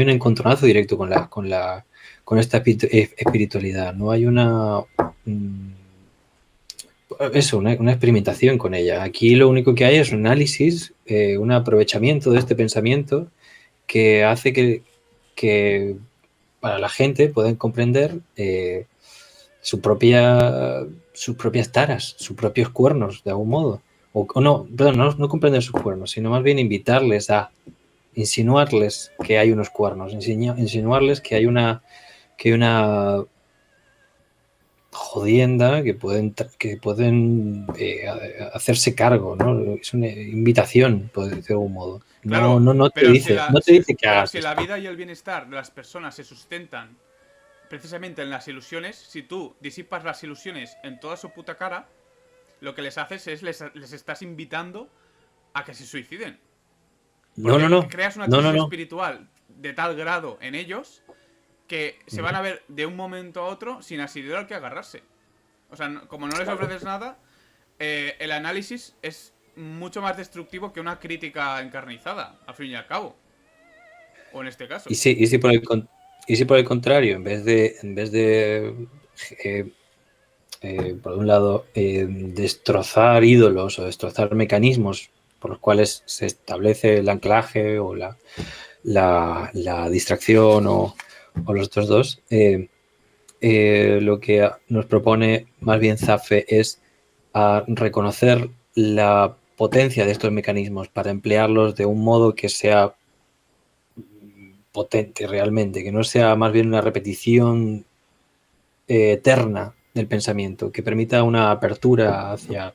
encontronazo directo con esta espiritualidad. No hay una experimentación con ella. Aquí lo único que hay es un análisis, un aprovechamiento de este pensamiento que hace que para la gente puedan comprender sus propias taras, sus propios cuernos, de algún modo. O no, perdón, no comprender sus cuernos, sino más bien invitarles a insinuarles que hay unos cuernos, insinuarles que hay una jodienda que pueden hacerse cargo, ¿no? Es una invitación, por decirlo de algún modo. Claro, No te pero dice que pero hagas si la esto. vida y el bienestar de las personas se sustentan precisamente en las ilusiones, si tú disipas las ilusiones en toda su puta cara, lo que les haces es les estás invitando a que se suiciden. Porque creas una crisis No. espiritual de tal grado en ellos que se van a ver de un momento a otro sin asidero al que agarrarse. O sea, como no les ofreces nada, el análisis es mucho más destructivo que una crítica encarnizada, al fin y al cabo. O en este caso. Y si por el contrario, en vez de por un lado, destrozar ídolos o destrozar mecanismos por los cuales se establece el anclaje o la distracción o los otros dos, lo que nos propone más bien Zaffe es a reconocer la potencia de estos mecanismos para emplearlos de un modo que sea potente realmente, que no sea más bien una repetición eterna del pensamiento, que permita una apertura hacia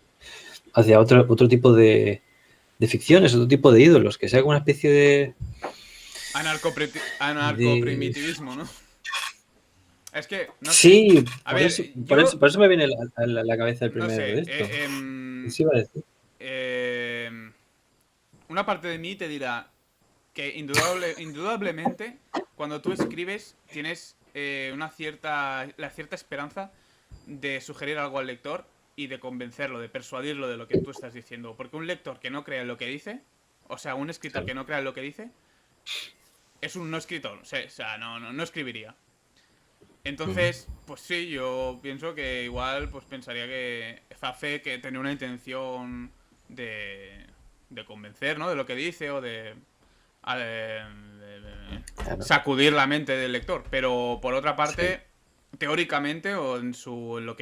otro tipo de ficciones, otro tipo de ídolos, que sea como una especie de Anarcoprimitivismo, ¿no? Es que, no sé. Sí, A por ver, eso, yo... por eso me viene a la cabeza el No primero de sé. esto. Sí, iba a decir. Una parte de mí te dirá que indudablemente cuando tú escribes tienes la cierta esperanza de sugerir algo al lector y de convencerlo, de persuadirlo de lo que tú estás diciendo. Porque un lector que no crea en lo que dice, o sea, un escritor Claro. que no crea en lo que dice, es un no escritor. O sea, no escribiría. Entonces, pues sí, yo pienso que igual pues pensaría que Zaffe que tenía una intención de convencer, ¿no? De lo que dice o de Claro. sacudir la mente del lector. Pero por otra parte, teóricamente o en lo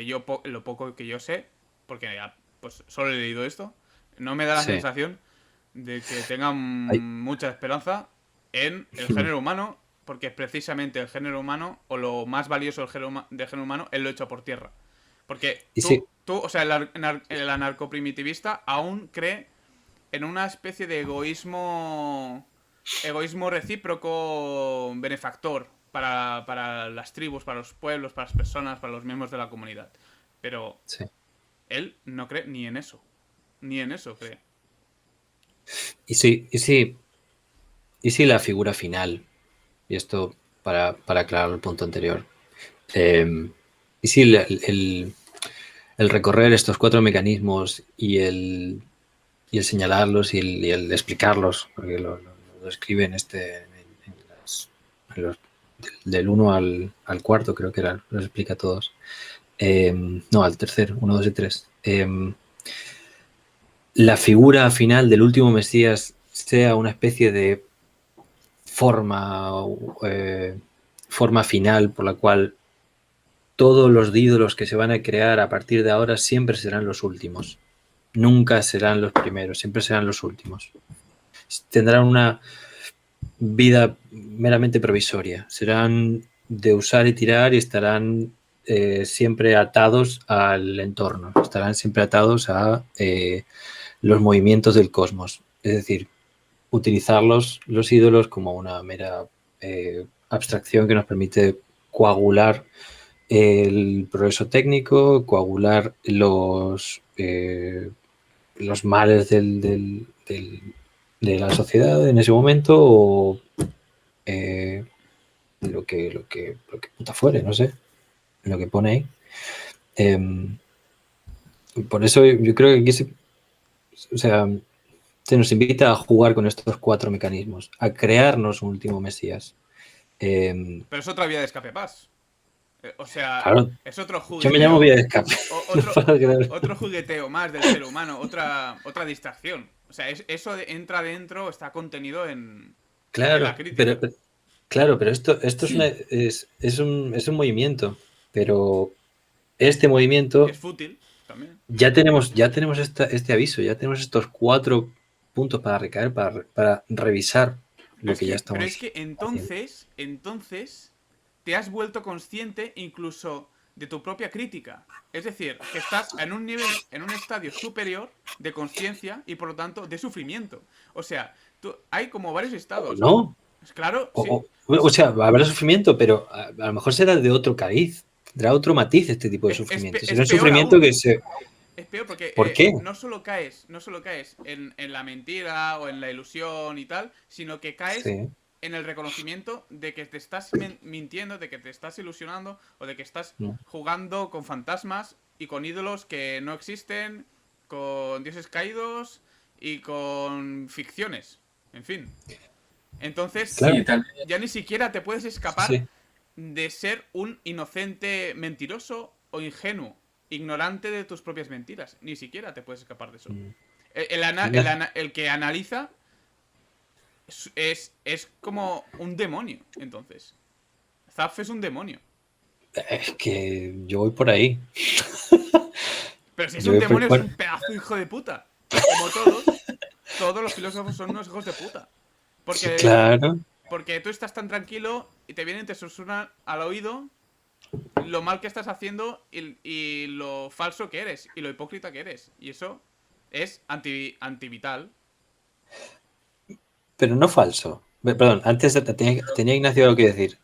poco que yo sé, porque pues solo he leído esto, no me da la sensación de que tengan mucha esperanza en el género humano, porque precisamente el género humano, o lo más valioso del género humano, él lo echa por tierra. Porque tú o sea, el anarcoprimitivista aún cree en una especie de egoísmo recíproco benefactor para las tribus, para los pueblos, para las personas, para los miembros de la comunidad. Pero él no cree ni en eso. Ni en eso cree. Y sí, la figura final, y esto para aclarar el punto anterior, y si el recorrer estos 4 mecanismos y el señalarlos y el explicarlos, porque lo escribe en del 1 al cuarto, creo que era, los explica a todos. No, al tercero, 1, 2 y 3. La figura final del último Mesías sea una especie de forma final por la cual todos los ídolos que se van a crear a partir de ahora siempre serán los últimos. Nunca serán los primeros, siempre serán los últimos. Tendrán una vida meramente provisoria. Serán de usar y tirar y estarán siempre atados al entorno. Estarán siempre atados a los movimientos del cosmos. Es decir, utilizarlos, los ídolos, como una mera abstracción que nos permite coagular el progreso técnico, coagular los males de la sociedad en ese momento o lo que puta fuere, no sé, lo que pone ahí. Por eso yo creo que aquí se nos invita a jugar con estos 4 mecanismos, a crearnos un último Mesías. Pero es otra vía de escape más. O sea, claro, es otro yo jugueteo. me llamo vía de escape. Otro jugueteo más del ser humano, otra distracción. O sea, eso entra dentro, está contenido en la crítica. Pero esto Sí. es un movimiento, pero este movimiento Es fútil también. ya tenemos este aviso, ya tenemos estos 4 puntos para recaer, para revisar lo que ya estamos. Pero es que entonces te has vuelto consciente incluso de tu propia crítica. Es decir, que estás en un nivel, en un estadio superior de conciencia y por lo tanto de sufrimiento. O sea, hay como varios estados. ¿No? Claro, sí. O sea, habrá sufrimiento, pero a lo mejor será de otro cariz, tendrá otro matiz este tipo de sufrimiento. Será un sufrimiento que se... Es peor porque ¿Por qué? no solo caes en la mentira o en la ilusión y tal, sino que caes en el reconocimiento de que te estás mintiendo, de que te estás ilusionando o de que estás jugando con fantasmas y con ídolos que no existen, con dioses caídos y con ficciones. En fin. Entonces, ya ni siquiera te puedes escapar de ser un inocente mentiroso o ingenuo, ignorante de tus propias mentiras. Ni siquiera te puedes escapar de eso. El que analiza es como un demonio, entonces. Zapf es un demonio. Es que yo voy por ahí. Pero si es un demonio, es un pedazo de hijo de puta. Como todos los filósofos son unos hijos de puta. Porque, claro. Porque tú estás tan tranquilo y te vienen y te susurran al oído lo mal que estás haciendo y lo falso que eres y lo hipócrita que eres. Y eso es antivital. Pero no falso. Perdón, antes tenía Ignacio algo que decir.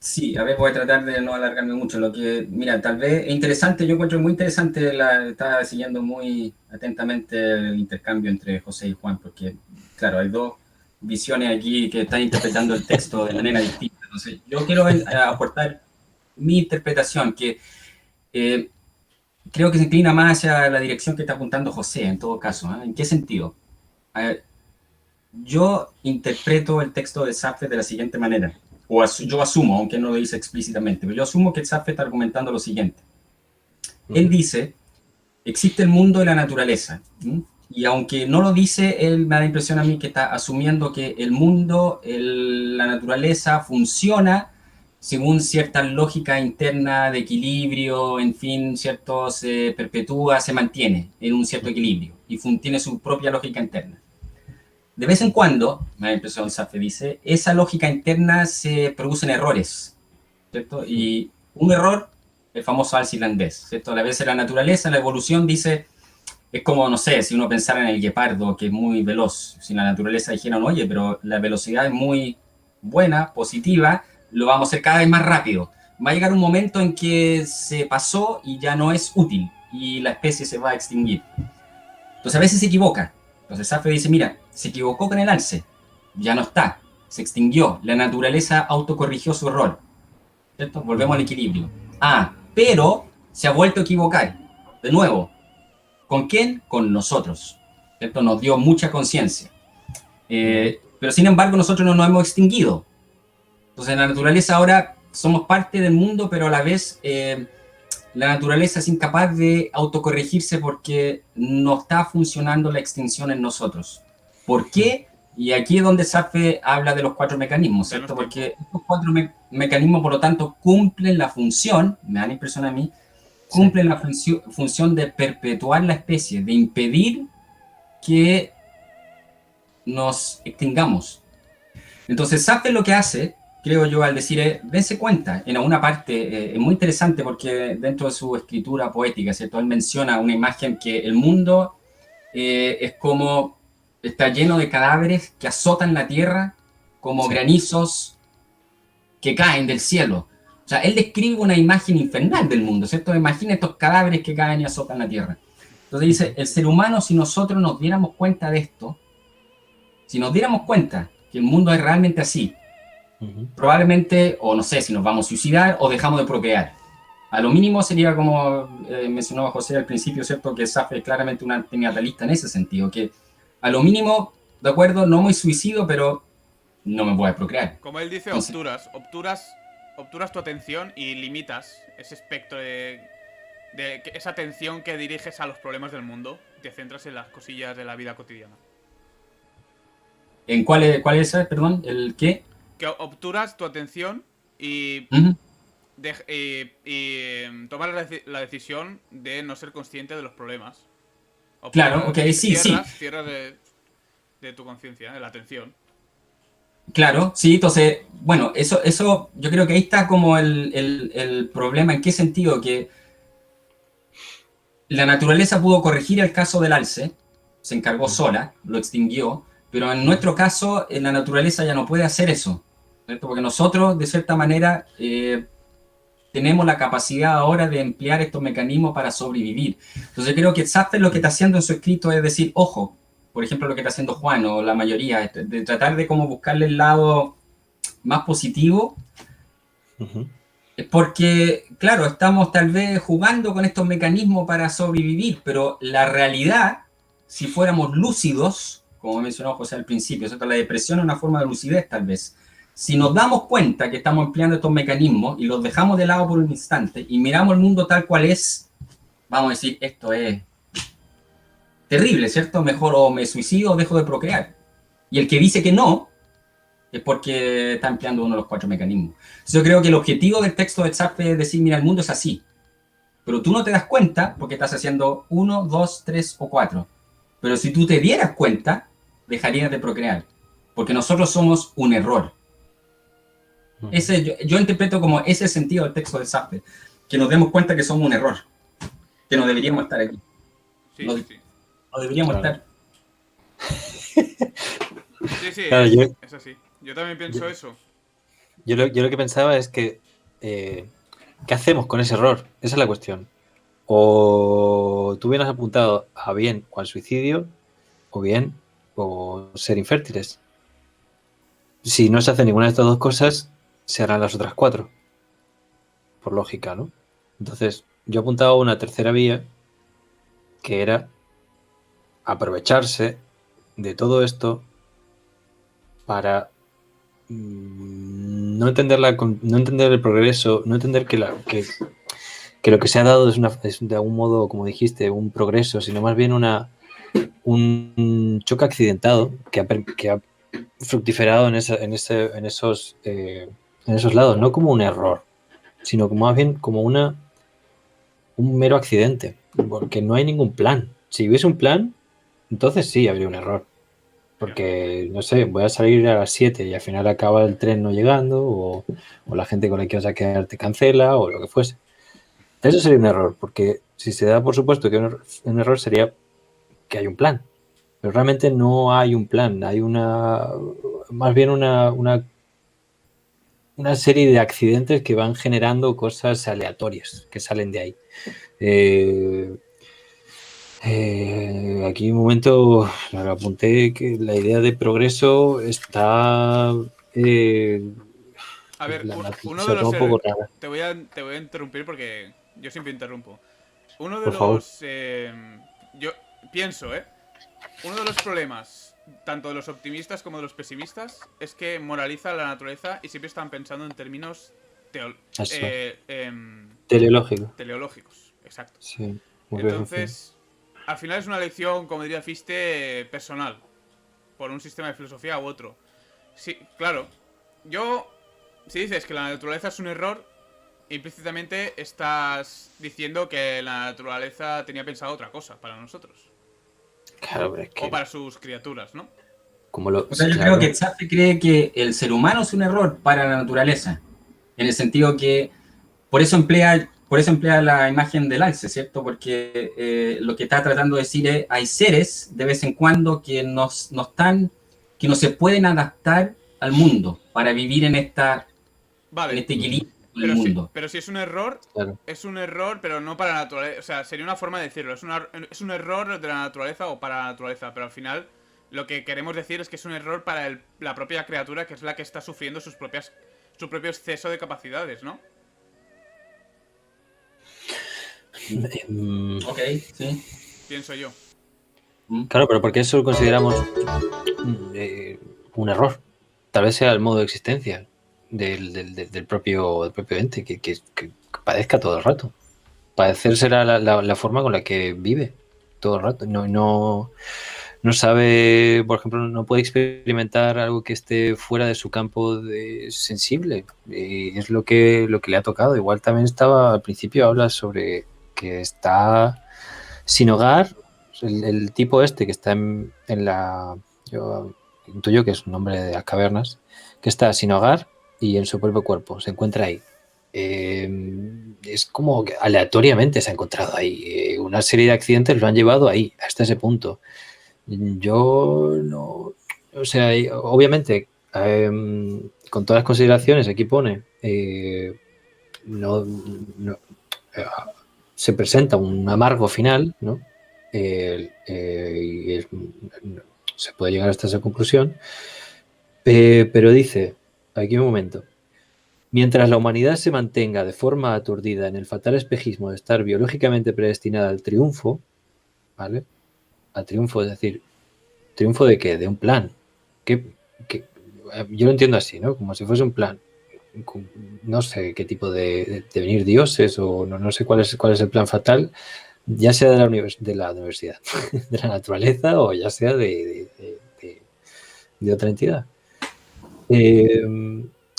Sí, a ver, voy a tratar de no alargarme mucho. Mira, tal vez es interesante, yo encuentro muy interesante, estaba siguiendo muy atentamente el intercambio entre José y Juan, porque, claro, hay 2 visiones aquí que están interpretando el texto de manera distinta. Entonces, yo quiero aportar mi interpretación, que creo que se inclina más hacia la dirección que está apuntando José, en todo caso. ¿En qué sentido? Yo interpreto el texto de Zapf de la siguiente manera. Yo asumo, aunque no lo dice explícitamente, pero yo asumo que Zapf está argumentando lo siguiente. Él dice, existe el mundo y la naturaleza, y aunque no lo dice, él me da la impresión a mí que está asumiendo que el mundo, la naturaleza funciona según cierta lógica interna de equilibrio, en fin, se perpetúa, se mantiene en un cierto equilibrio, y tiene su propia lógica interna. De vez en cuando, me da la impresión, Zapf dice, esa lógica interna se producen errores, ¿cierto? Y un error, el famoso alce irlandés, ¿cierto? A veces la naturaleza, la evolución dice, es como, no sé, si uno pensara en el guepardo, que es muy veloz, si la naturaleza dijera, oye, pero la velocidad es muy buena, positiva, lo vamos a hacer cada vez más rápido. Va a llegar un momento en que se pasó y ya no es útil, y la especie se va a extinguir. Entonces a veces se equivoca. Entonces Zapf dice, mira, se equivocó con el alce, ya no está, se extinguió, la naturaleza autocorrigió su error, ¿cierto? Volvemos al equilibrio. Pero se ha vuelto a equivocar, de nuevo. ¿Con quién? Con nosotros, ¿cierto? Nos dio mucha conciencia. Pero sin embargo nosotros no nos hemos extinguido. Entonces la naturaleza ahora somos parte del mundo, pero a la vez la naturaleza es incapaz de autocorregirse porque no está funcionando la extinción en nosotros. ¿Por qué? Y aquí es donde Safe habla de los 4 mecanismos, ¿cierto? Porque estos 4 mecanismos, por lo tanto, cumplen la función, me da la impresión a mí, cumplen la función de perpetuar la especie, de impedir que nos extingamos. Entonces, Safe lo que hace, creo yo, al decir, dense cuenta, en alguna parte, es muy interesante porque dentro de su escritura poética, ¿cierto? Él menciona una imagen que el mundo es como, está lleno de cadáveres que azotan la tierra como granizos que caen del cielo. O sea, él describe una imagen infernal del mundo, ¿cierto? Imagina estos cadáveres que caen y azotan la tierra. Entonces dice, el ser humano, si nosotros nos diéramos cuenta de esto, si nos diéramos cuenta que el mundo es realmente así, probablemente, o no sé, si nos vamos a suicidar o dejamos de procrear. A lo mínimo sería como mencionaba José al principio, ¿cierto? Que Safe es claramente un antinatalista en ese sentido, que a lo mínimo, de acuerdo, no me suicido, pero no me voy a procrear. Como él dice, Entonces, obturas tu atención y limitas ese espectro de esa atención que diriges a los problemas del mundo. Te centras en las cosillas de la vida cotidiana. ¿en cuál es esa, perdón? ¿El qué? Que obturas tu atención y, Uh-huh. tomas la decisión de no ser consciente de los problemas. Claro, ok, sí, sí. Cierras de tu conciencia, de la atención. Claro, sí, entonces, bueno, eso yo creo que ahí está como el problema. ¿En qué sentido? Que la naturaleza pudo corregir el caso del alce, se encargó sola, lo extinguió, pero en nuestro caso, la naturaleza ya no puede hacer eso, ¿cierto? Porque nosotros, de cierta manera, tenemos la capacidad ahora de emplear estos mecanismos para sobrevivir. Entonces creo que Zapfer lo que está haciendo en su escrito es decir, ojo, por ejemplo, lo que está haciendo Juan o la mayoría, de tratar de como buscarle el lado más positivo, porque, claro, estamos tal vez jugando con estos mecanismos para sobrevivir, pero la realidad, si fuéramos lúcidos, como mencionó José al principio, ¿cierto? La depresión es una forma de lucidez tal vez. Si nos damos cuenta que estamos empleando estos mecanismos y los dejamos de lado por un instante y miramos el mundo tal cual es, vamos a decir, esto es terrible, ¿cierto? Mejor o me suicido o dejo de procrear. Y el que dice que no, es porque está empleando uno de los 4 mecanismos. Entonces yo creo que el objetivo del texto de Zapfe es decir, mira, el mundo es así, pero tú no te das cuenta porque estás haciendo 1, 2, 3 o 4. Pero si tú te dieras cuenta, dejarías de procrear, porque nosotros somos un error. Yo interpreto como ese sentido del texto de Zapfe, que nos demos cuenta que somos un error, que no deberíamos estar aquí. Sí, No, sí. no deberíamos estar. Sí, Claro, es así. Yo también pienso eso. Yo lo que pensaba es que ¿qué hacemos con ese error? Esa es la cuestión. O tú bien has apuntado a bien o al suicidio, o bien o ser infértiles. Si no se hace ninguna de estas dos cosas, se harán las otras 4. Por lógica, ¿no? Entonces, yo apuntaba a una tercera vía, que era aprovecharse de todo esto para no entender el progreso, no entender que lo que se ha dado es de algún modo, como dijiste, un progreso, sino más bien un choque accidentado que ha fructiferado en esos lados, no como un error, sino como más bien como un mero accidente, porque no hay ningún plan. Si hubiese un plan, entonces sí habría un error. Porque, no sé, voy a salir a las 7 y al final acaba el tren no llegando, o la gente con la que vas a quedar te cancela, o lo que fuese. Eso sería un error, porque si se da por supuesto que un error sería que hay un plan. Pero realmente no hay un plan, hay más bien una serie de accidentes que van generando cosas aleatorias que salen de ahí. Aquí un momento me apunté que la idea de progreso está A ver, uno de sobre todo los... un poco rara. Te voy a interrumpir porque yo siempre interrumpo. Uno de Por favor. los... yo pienso, uno de los problemas tanto de los optimistas como de los pesimistas, es que moraliza la naturaleza y siempre están pensando en términos Teleológico. teleológicos. Exacto. Sí. Muy bien, Entonces, al final es una lección, como diría Fichte, personal, por un sistema de filosofía u otro. Sí, claro. Si dices que la naturaleza es un error, implícitamente estás diciendo que la naturaleza tenía pensado otra cosa para nosotros. claro, pero es O que para sus criaturas, ¿no? como lo... O sea, yo creo Claro, que Zaffe cree que el ser humano es un error para la naturaleza, en el sentido que por eso emplea la imagen del alce, ¿cierto? Porque lo que está tratando de decir es, hay seres de vez en cuando que que no se pueden adaptar al mundo para vivir en Vale, este equilibrio del pero mundo. si claro. es un error, pero no para la naturaleza. O sea, sería una forma de decirlo. Es un error de la naturaleza o para la naturaleza, pero al final lo que queremos decir es que es un error para la propia criatura, que es la que está sufriendo su propio exceso de capacidades, ¿no? Ok, sí. Pienso yo. Claro, pero porque eso lo consideramos un error. Tal vez sea el modo de existencia del propio ente, que padezca todo el rato. Padecer será la forma con la que vive todo el rato. No sabe, por ejemplo, no puede experimentar algo que esté fuera de su campo sensible. Es lo que le ha tocado. Igual también estaba, al principio habla sobre que está sin hogar. El tipo este que está en la... Yo intuyo que es un hombre de las cavernas, que está sin hogar y en su propio cuerpo. Se encuentra ahí. Es como que aleatoriamente se ha encontrado ahí. Una serie de accidentes lo han llevado ahí, hasta ese punto. Yo no, o sea, obviamente, con todas las consideraciones aquí pone, no, no, eh, se presenta un amargo final, ¿no? Y se puede llegar hasta esa conclusión, pero dice, aquí un momento, mientras la humanidad se mantenga de forma aturdida en el fatal espejismo de estar biológicamente predestinada al triunfo, ¿vale? Al triunfo, es decir, ¿triunfo de qué? De un plan. ¿Qué, qué? Yo lo entiendo así, ¿no? Como si fuese un plan. No sé qué tipo de venir dioses o no sé cuál es el plan fatal, ya sea de la universidad, de la naturaleza o ya sea de otra entidad.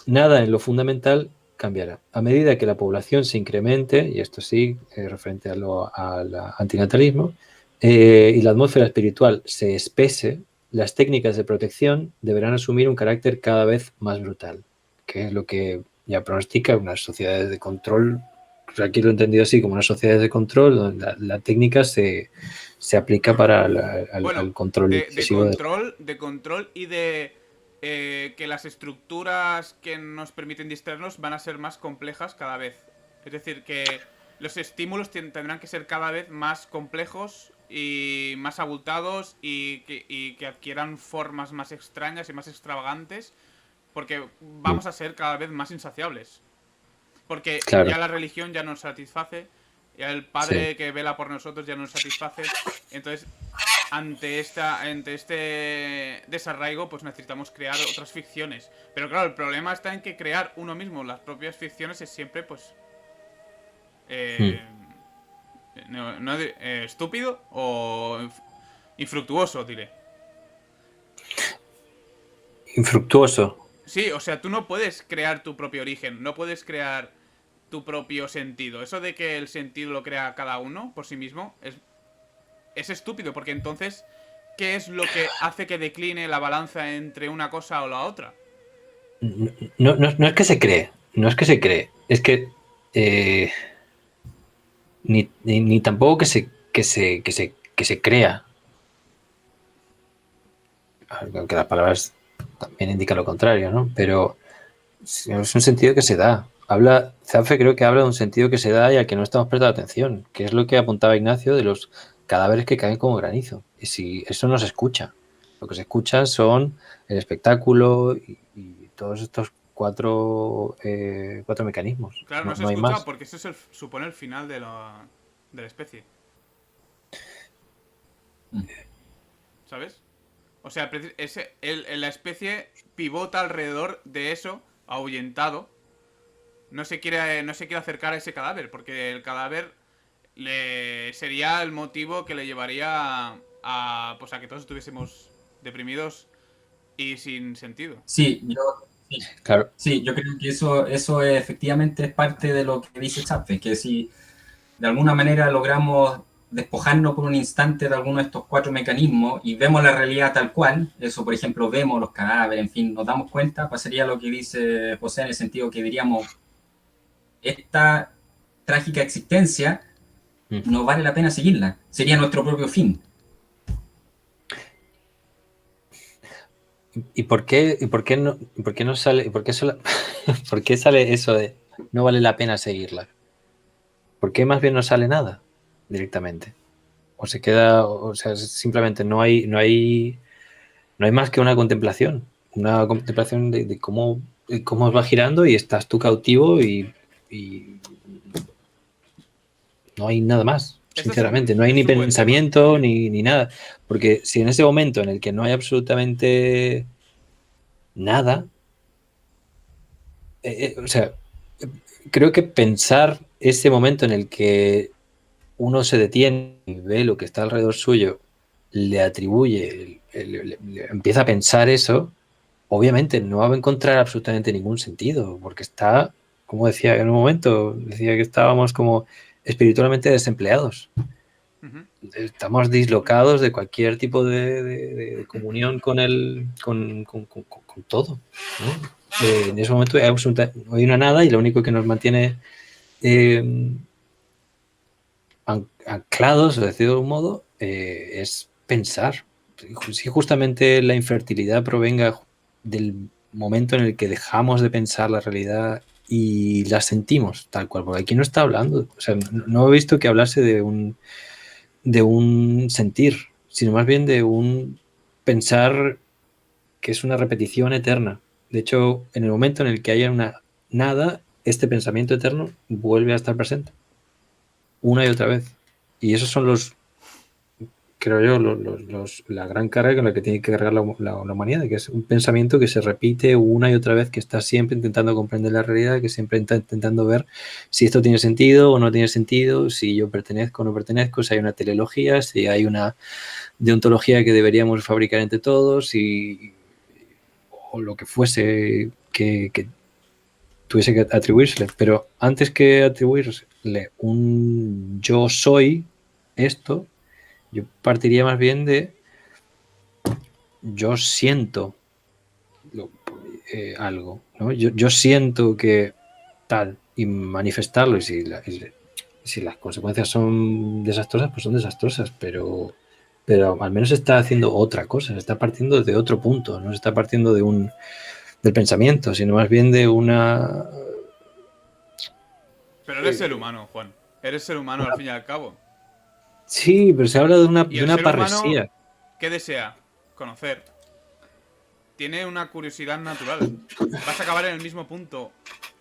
Nada en lo fundamental cambiará. A medida que la población se incremente, y esto sí, referente al antinatalismo, y la atmósfera espiritual se espese, las técnicas de protección deberán asumir un carácter cada vez más brutal, que es lo que ya pronostica unas sociedades de control. Aquí lo he entendido así, como unas sociedades de control, donde la técnica se aplica para Bueno, al control excesivo de... de control y de que las estructuras que nos permiten distraernos van a ser más complejas cada vez. Es decir, que los estímulos tendrán que ser cada vez más complejos y más abultados y que adquieran formas más extrañas y más extravagantes porque vamos a ser cada vez más insaciables. Porque Claro, ya la religión ya nos satisface, ya el sí. padre que vela por nosotros ya nos satisface. Entonces, ante este desarraigo, pues necesitamos crear otras ficciones. Pero claro, el problema está en que crear uno mismo las propias ficciones es siempre, pues, Mm. eh, estúpido o infructuoso, diré. Infructuoso. Sí, o sea, tú no puedes crear tu propio origen, no puedes crear tu propio sentido. Eso de que el sentido lo crea cada uno por sí mismo es estúpido, porque entonces, ¿qué es lo que hace que decline la balanza entre una cosa o la otra? No es que se cree, no es que se cree, es que ni tampoco que se crea, aunque las palabras también indican lo contrario, ¿no? Pero es un sentido que se da. Zaffe creo que habla de un sentido que se da y al que no estamos prestando atención, que es lo que apuntaba Ignacio de los cadáveres que caen como granizo. Y si eso no se escucha, lo que se escucha son el espectáculo y todos estos cuatro mecanismos. Claro, no se No hay escucha más. porque eso supone el final de la especie. ¿Sabes? O sea, la especie pivota alrededor de eso, ahuyentado. No se quiere acercar a ese cadáver, porque el cadáver sería el motivo que le llevaría pues a que todos estuviésemos deprimidos y sin sentido. Sí, sí, Claro. sí, yo creo que eso efectivamente es parte de lo que dice Chapman, que si de alguna manera logramos despojarnos por un instante de alguno de estos cuatro mecanismos y vemos la realidad tal cual, eso por ejemplo vemos los cadáveres, en fin, nos damos cuenta, pasaría lo que dice José en el sentido que diríamos, esta trágica existencia no vale la pena seguirla, sería nuestro propio fin. ¿Y por qué no sale, por qué sale eso de no vale la pena seguirla? ¿Por qué más bien no sale nada directamente? O se queda, o sea, simplemente no hay más que una contemplación de cómo va girando y estás tú cautivo y no hay nada más, sinceramente. No hay ni es un buen tema. pensamiento ni nada. Porque si en ese momento en el que no hay absolutamente nada, o sea, creo que pensar ese momento en el que uno se detiene y ve lo que está alrededor suyo, le atribuye, empieza a pensar eso, obviamente no va a encontrar absolutamente ningún sentido, porque está, como decía en un momento, decía que estábamos como espiritualmente desempleados. Ujú. Estamos dislocados de cualquier tipo de comunión con todo, ¿no? En ese momento no hay una nada y lo único que nos mantiene anclados, de decir de algún modo, es pensar. Si justamente la infertilidad provenga del momento en el que dejamos de pensar la realidad y la sentimos tal cual, porque aquí no está hablando, o sea, no he visto que hablase de un sentir, sino más bien de un pensar que es una repetición eterna. De hecho, en el momento en el que haya una nada, este pensamiento eterno vuelve a estar presente una y otra vez. Y esos son creo yo, la gran carga con la que tiene que cargar la humanidad, que es un pensamiento que se repite una y otra vez, que está siempre intentando comprender la realidad, que siempre está intentando ver si esto tiene sentido o no tiene sentido, si yo pertenezco o no pertenezco, si hay una teleología, si hay una deontología que deberíamos fabricar entre todos, o lo que fuese que tuviese que atribuírsele. Pero antes que atribuirle un yo soy esto, yo partiría más bien de yo siento algo, ¿no? Yo siento que tal, y manifestarlo, y si las consecuencias son desastrosas, pues son desastrosas, pero al menos está haciendo otra cosa, se está partiendo de otro punto, no se está partiendo del pensamiento, sino más bien de Pero eres ser humano, Juan. Eres ser humano al fin y al cabo. Sí, pero se habla de Y de el una ser humano, parresía. ¿qué desea? Conocer. Tiene una curiosidad natural. Vas a acabar en el mismo punto.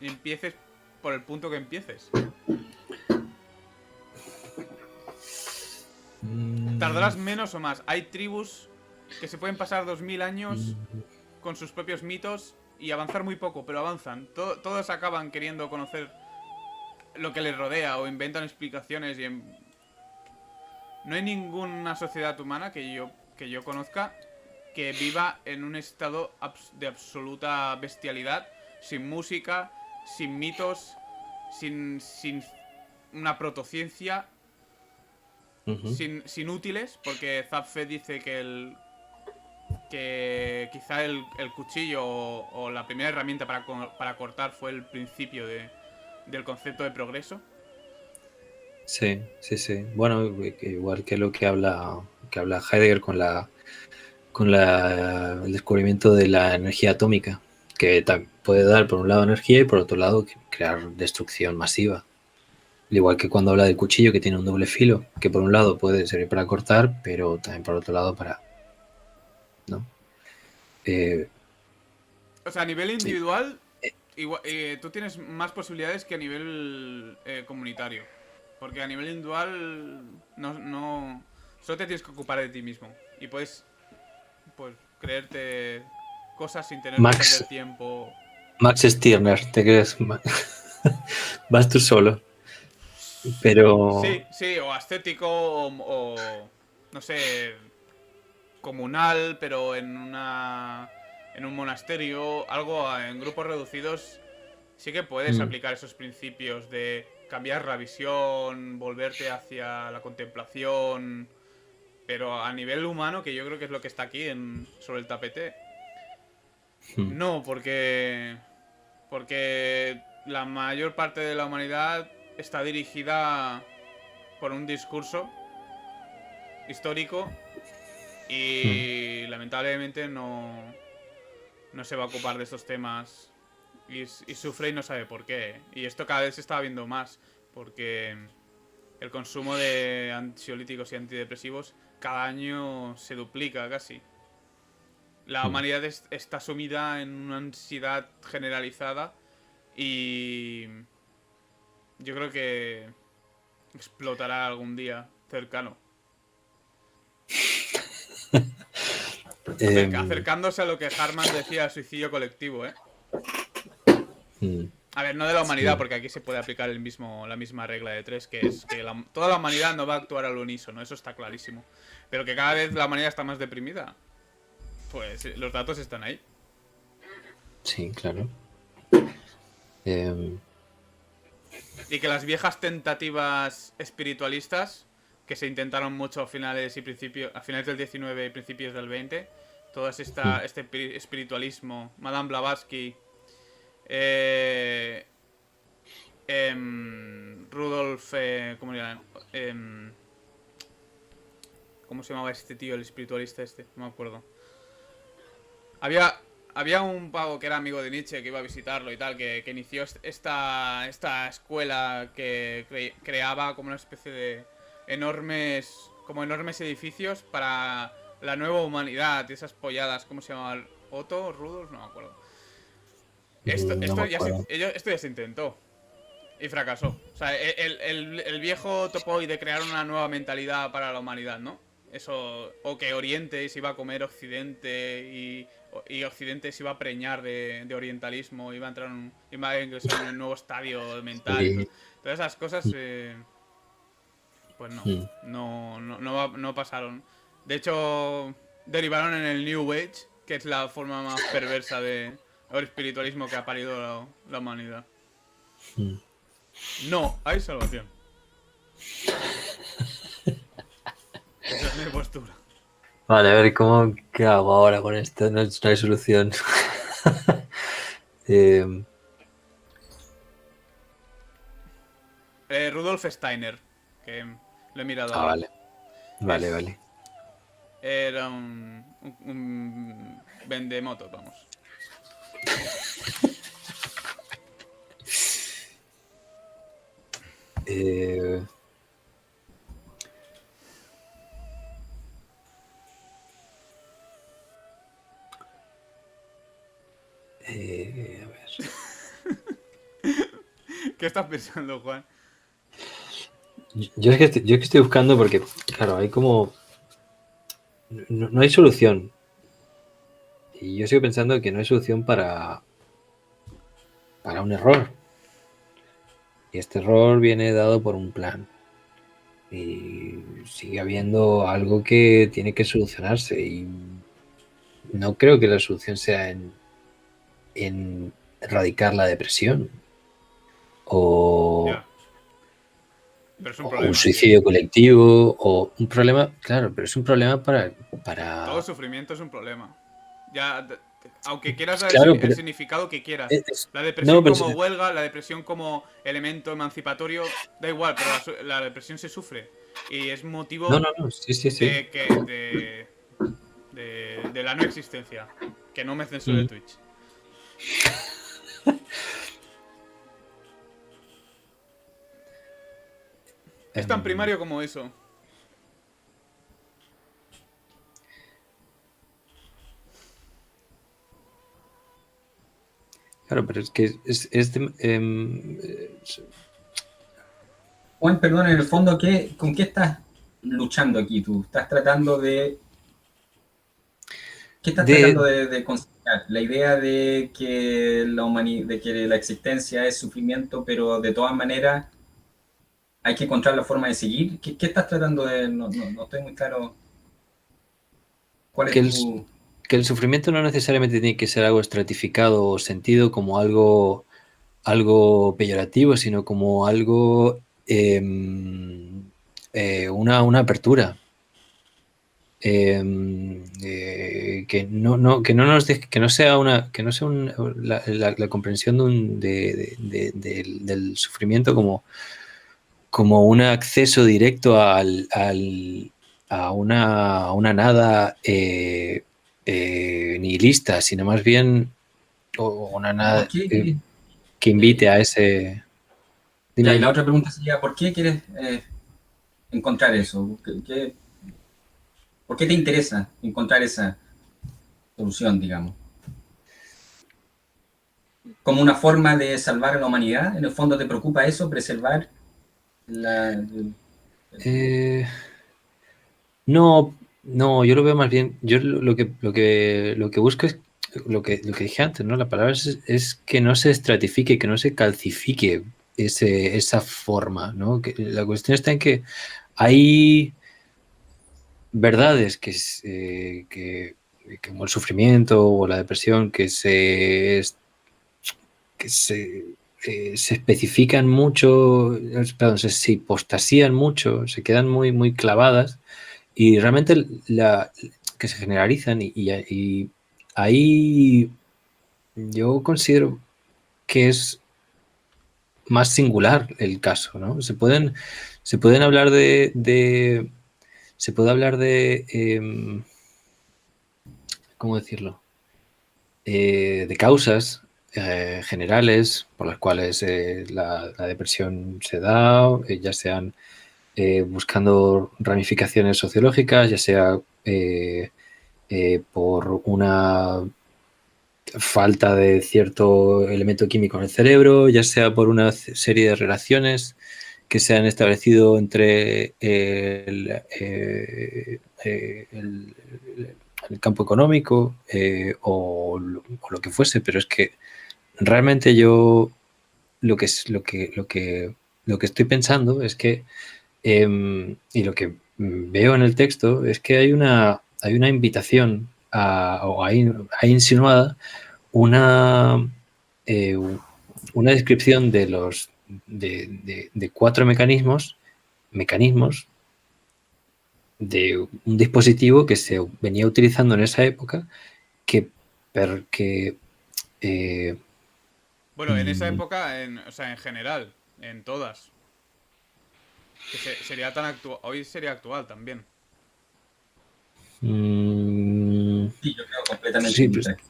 Y empieces por el punto que empieces. Tardarás menos o más. Hay tribus que se pueden pasar 2000 años con sus propios mitos y avanzar muy poco, pero avanzan. Todos acaban queriendo conocer lo que les rodea o inventan explicaciones no hay ninguna sociedad humana que yo conozca que viva en un estado de absoluta bestialidad, sin música, sin mitos, sin una protociencia, sin útiles, porque Zapfe dice que quizá el cuchillo o la primera herramienta para cortar fue el principio del concepto de progreso. Sí, sí, sí. Bueno, igual que lo que habla Heidegger el descubrimiento de la energía atómica, que puede dar por un lado energía y por otro lado crear destrucción masiva. Al igual que cuando habla del cuchillo, que tiene un doble filo, que por un lado puede servir para cortar, pero también por otro lado para... ¿no? O sea, a nivel Sí. individual, tú tienes más posibilidades que a nivel comunitario. Porque a nivel individual, no, solo te tienes que ocupar de ti mismo. Y puedes pues creerte cosas sin tener que Max. perder tiempo. Max Stirner, ¿te crees? Vas tú solo. Pero. Sí, o ascético o no sé, comunal, pero en un monasterio, algo en grupos reducidos, sí que puedes aplicar esos principios de cambiar la visión, volverte hacia la contemplación, pero a nivel humano, que yo creo que es lo que está aquí sobre el tapete, no, porque la mayor parte de la humanidad está dirigida por un discurso histórico y lamentablemente no se va a ocupar de estos temas y sufre y no sabe por qué. Y esto cada vez se está viendo más porque el consumo de ansiolíticos y antidepresivos cada año se duplica casi. La humanidad está sumida en una ansiedad generalizada y yo creo que explotará algún día cercano. Acercándose a lo que Hartman decía, suicidio colectivo, ¿eh? A ver, no de la humanidad, porque aquí se puede aplicar la misma regla de tres, que es que toda la humanidad no va a actuar al unísono, eso está clarísimo. Pero que cada vez la humanidad está más deprimida. Pues los datos están ahí. Sí, claro. Y que las viejas tentativas espiritualistas, que se intentaron mucho a finales del 19 y principios del 20, todo este espiritualismo, Madame Blavatsky, Rudolf, ¿cómo le llaman? ¿Cómo se llamaba este tío, el espiritualista este? No me acuerdo. Había un pavo que era amigo de Nietzsche que iba a visitarlo y tal, que inició esta escuela que creaba como una especie de enormes edificios para la nueva humanidad, esas polladas, ¿cómo se llamaban? ¿Otto? ¿Rudolf? No me acuerdo. Esto ya se intentó y fracasó. O sea, el viejo topo de crear una nueva mentalidad para la humanidad, ¿no? Eso, o que Oriente se iba a comer Occidente y Occidente se iba a preñar de orientalismo, iba a ingresar en un nuevo estadio mental. Sí. Todas esas cosas, pues no pasaron. De hecho, derivaron en el New Age, que es la forma más perversa de espiritualismo que ha parido la humanidad. No hay salvación. Esa es mi postura. Vale, a ver, ¿qué hago ahora con esto? No hay solución. Rudolf Steiner, que lo he mirado ahora. Vale. Era un vendemotos, vamos. A ver. ¿Qué estás pensando, Juan? Yo es que estoy buscando porque, claro, hay como... No hay solución. Y yo sigo pensando que no hay solución para un error. Y este error viene dado por un plan. Y sigue habiendo algo que tiene que solucionarse. Y no creo que la solución sea en erradicar la depresión. Ya. Pero es un O problema. un suicidio colectivo. O un problema... Claro, pero es un problema para... Todo sufrimiento es un problema. Ya, aunque quieras dar Claro, el significado que quieras. La no, depresión pero como huelga, la depresión como elemento emancipatorio, da igual, pero la depresión se sufre. Y es motivo No, sí. de la no existencia. Que no me censure Twitch. Es tan primario como eso. Claro, pero es que Juan, perdón, en el fondo, ¿con qué estás luchando aquí tú? ¿Estás tratando de ¿Qué estás tratando de conciliar? La idea de que de que la existencia es sufrimiento, pero de todas maneras hay que encontrar la forma de seguir. ¿Qué estás tratando de...? No estoy muy claro. ¿Cuál que es el, tu...? que el sufrimiento no necesariamente tiene que ser algo estratificado o sentido como algo peyorativo, sino como algo, una apertura. Que no nos deje, que no sea la comprensión del sufrimiento como un acceso directo a una nada nihilista, sino más bien una ¿Y por nada qué que invite a ese... ya, Dime, y la dime. otra pregunta sería, ¿por qué quieres encontrar eso? ¿Por qué te interesa encontrar esa solución, digamos? ¿Como una forma de salvar a la humanidad? ¿En el fondo te preocupa eso, preservar la... Eh, no, no, yo lo veo más bien. Yo lo que busco es lo que dije antes, ¿no? La palabra es que no se estratifique, que no se calcifique esa forma, ¿no? Que la cuestión está en que hay verdades como el sufrimiento o la depresión se especifican mucho, perdón, se hipostasían mucho, se quedan muy, muy clavadas y realmente que se generalizan y ahí yo considero que es más singular el caso, ¿no? Se pueden hablar se puede hablar ¿cómo decirlo? De causas generales por las cuales la depresión se da, ya sean buscando ramificaciones sociológicas, ya sea por una falta de cierto elemento químico en el cerebro, ya sea por una serie de relaciones que se han establecido entre el campo económico o lo que fuese, pero es que realmente yo lo que estoy pensando es que y lo que veo en el texto es que hay una invitación o hay insinuada una, eh, una descripción de cuatro mecanismos de un dispositivo que se venía utilizando en esa época que, que Bueno, en esa época, o sea, en general, en todas. Que sería tan actual. Hoy sería actual también. Sí, yo creo completamente sí, pues, intact.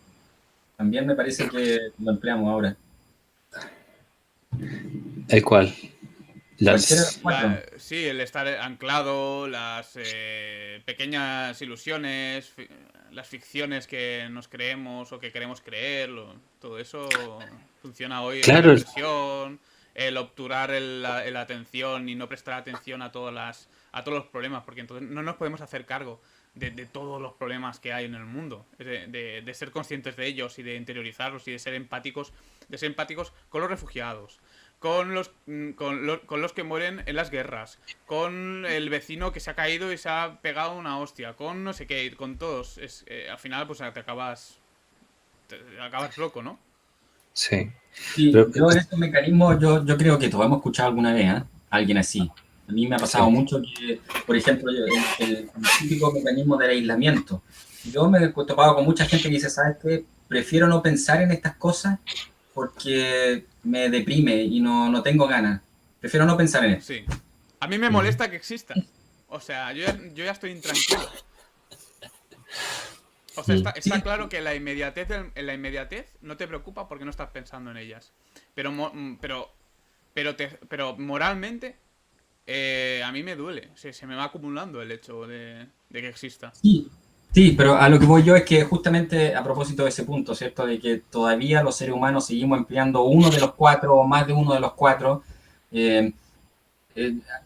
También me parece que lo empleamos ahora. el cual Cualquiera de los las cuatro. Sí, el estar anclado, las pequeñas ilusiones, las ficciones que nos creemos o que queremos creer, todo eso funciona hoy en la claro, depresión, el obturar la atención y no prestar atención a a todos los problemas, porque entonces no nos podemos hacer cargo de todos los problemas que hay en el mundo, de ser conscientes de ellos y de interiorizarlos y de ser empáticos con los refugiados, con los que mueren en las guerras, con el vecino que se ha caído y se ha pegado una hostia, con no sé qué, con todos. Al final, pues te acabas loco, ¿no? sí. Sí, Pero, yo en estos mecanismos, yo creo que todos hemos escuchado alguna vez, ¿eh? Alguien así. A mí me ha pasado sí. mucho que, por ejemplo, el típico mecanismo del aislamiento. Yo me he topado con mucha gente que dice, ¿sabes qué? Prefiero no pensar en estas cosas porque me deprime y no tengo ganas. Prefiero no pensar en esto. Sí. A mí me Ujú. molesta que exista. O sea, yo ya estoy intranquilo. O sea, Mm. está Sí, claro que la inmediatez no te preocupa porque no estás pensando en ellas. Pero, pero moralmente, a mí me duele. Se me va acumulando el hecho de que exista. sí, sí, pero a lo que voy yo es que justamente a propósito de ese punto, ¿cierto? De que todavía los seres humanos seguimos empleando uno de los cuatro o más de uno de los cuatro. eh,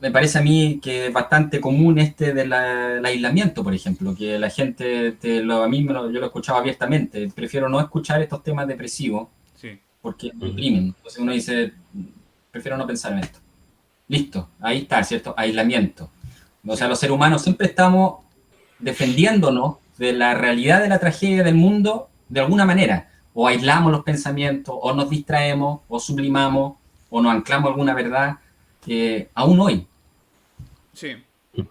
me parece a mí que es bastante común del aislamiento, por ejemplo, que la gente, a mí yo lo he escuchado abiertamente, prefiero no escuchar estos temas depresivos Sí. porque me deprimen. Entonces uno dice, prefiero no pensar en esto. Listo, ahí está, ¿cierto? Aislamiento. O sea, los seres humanos siempre estamos defendiéndonos de la realidad de la tragedia del mundo de alguna manera. O aislamos los pensamientos, o nos distraemos, o sublimamos, o nos anclamos a alguna verdad, aún hoy, Sí,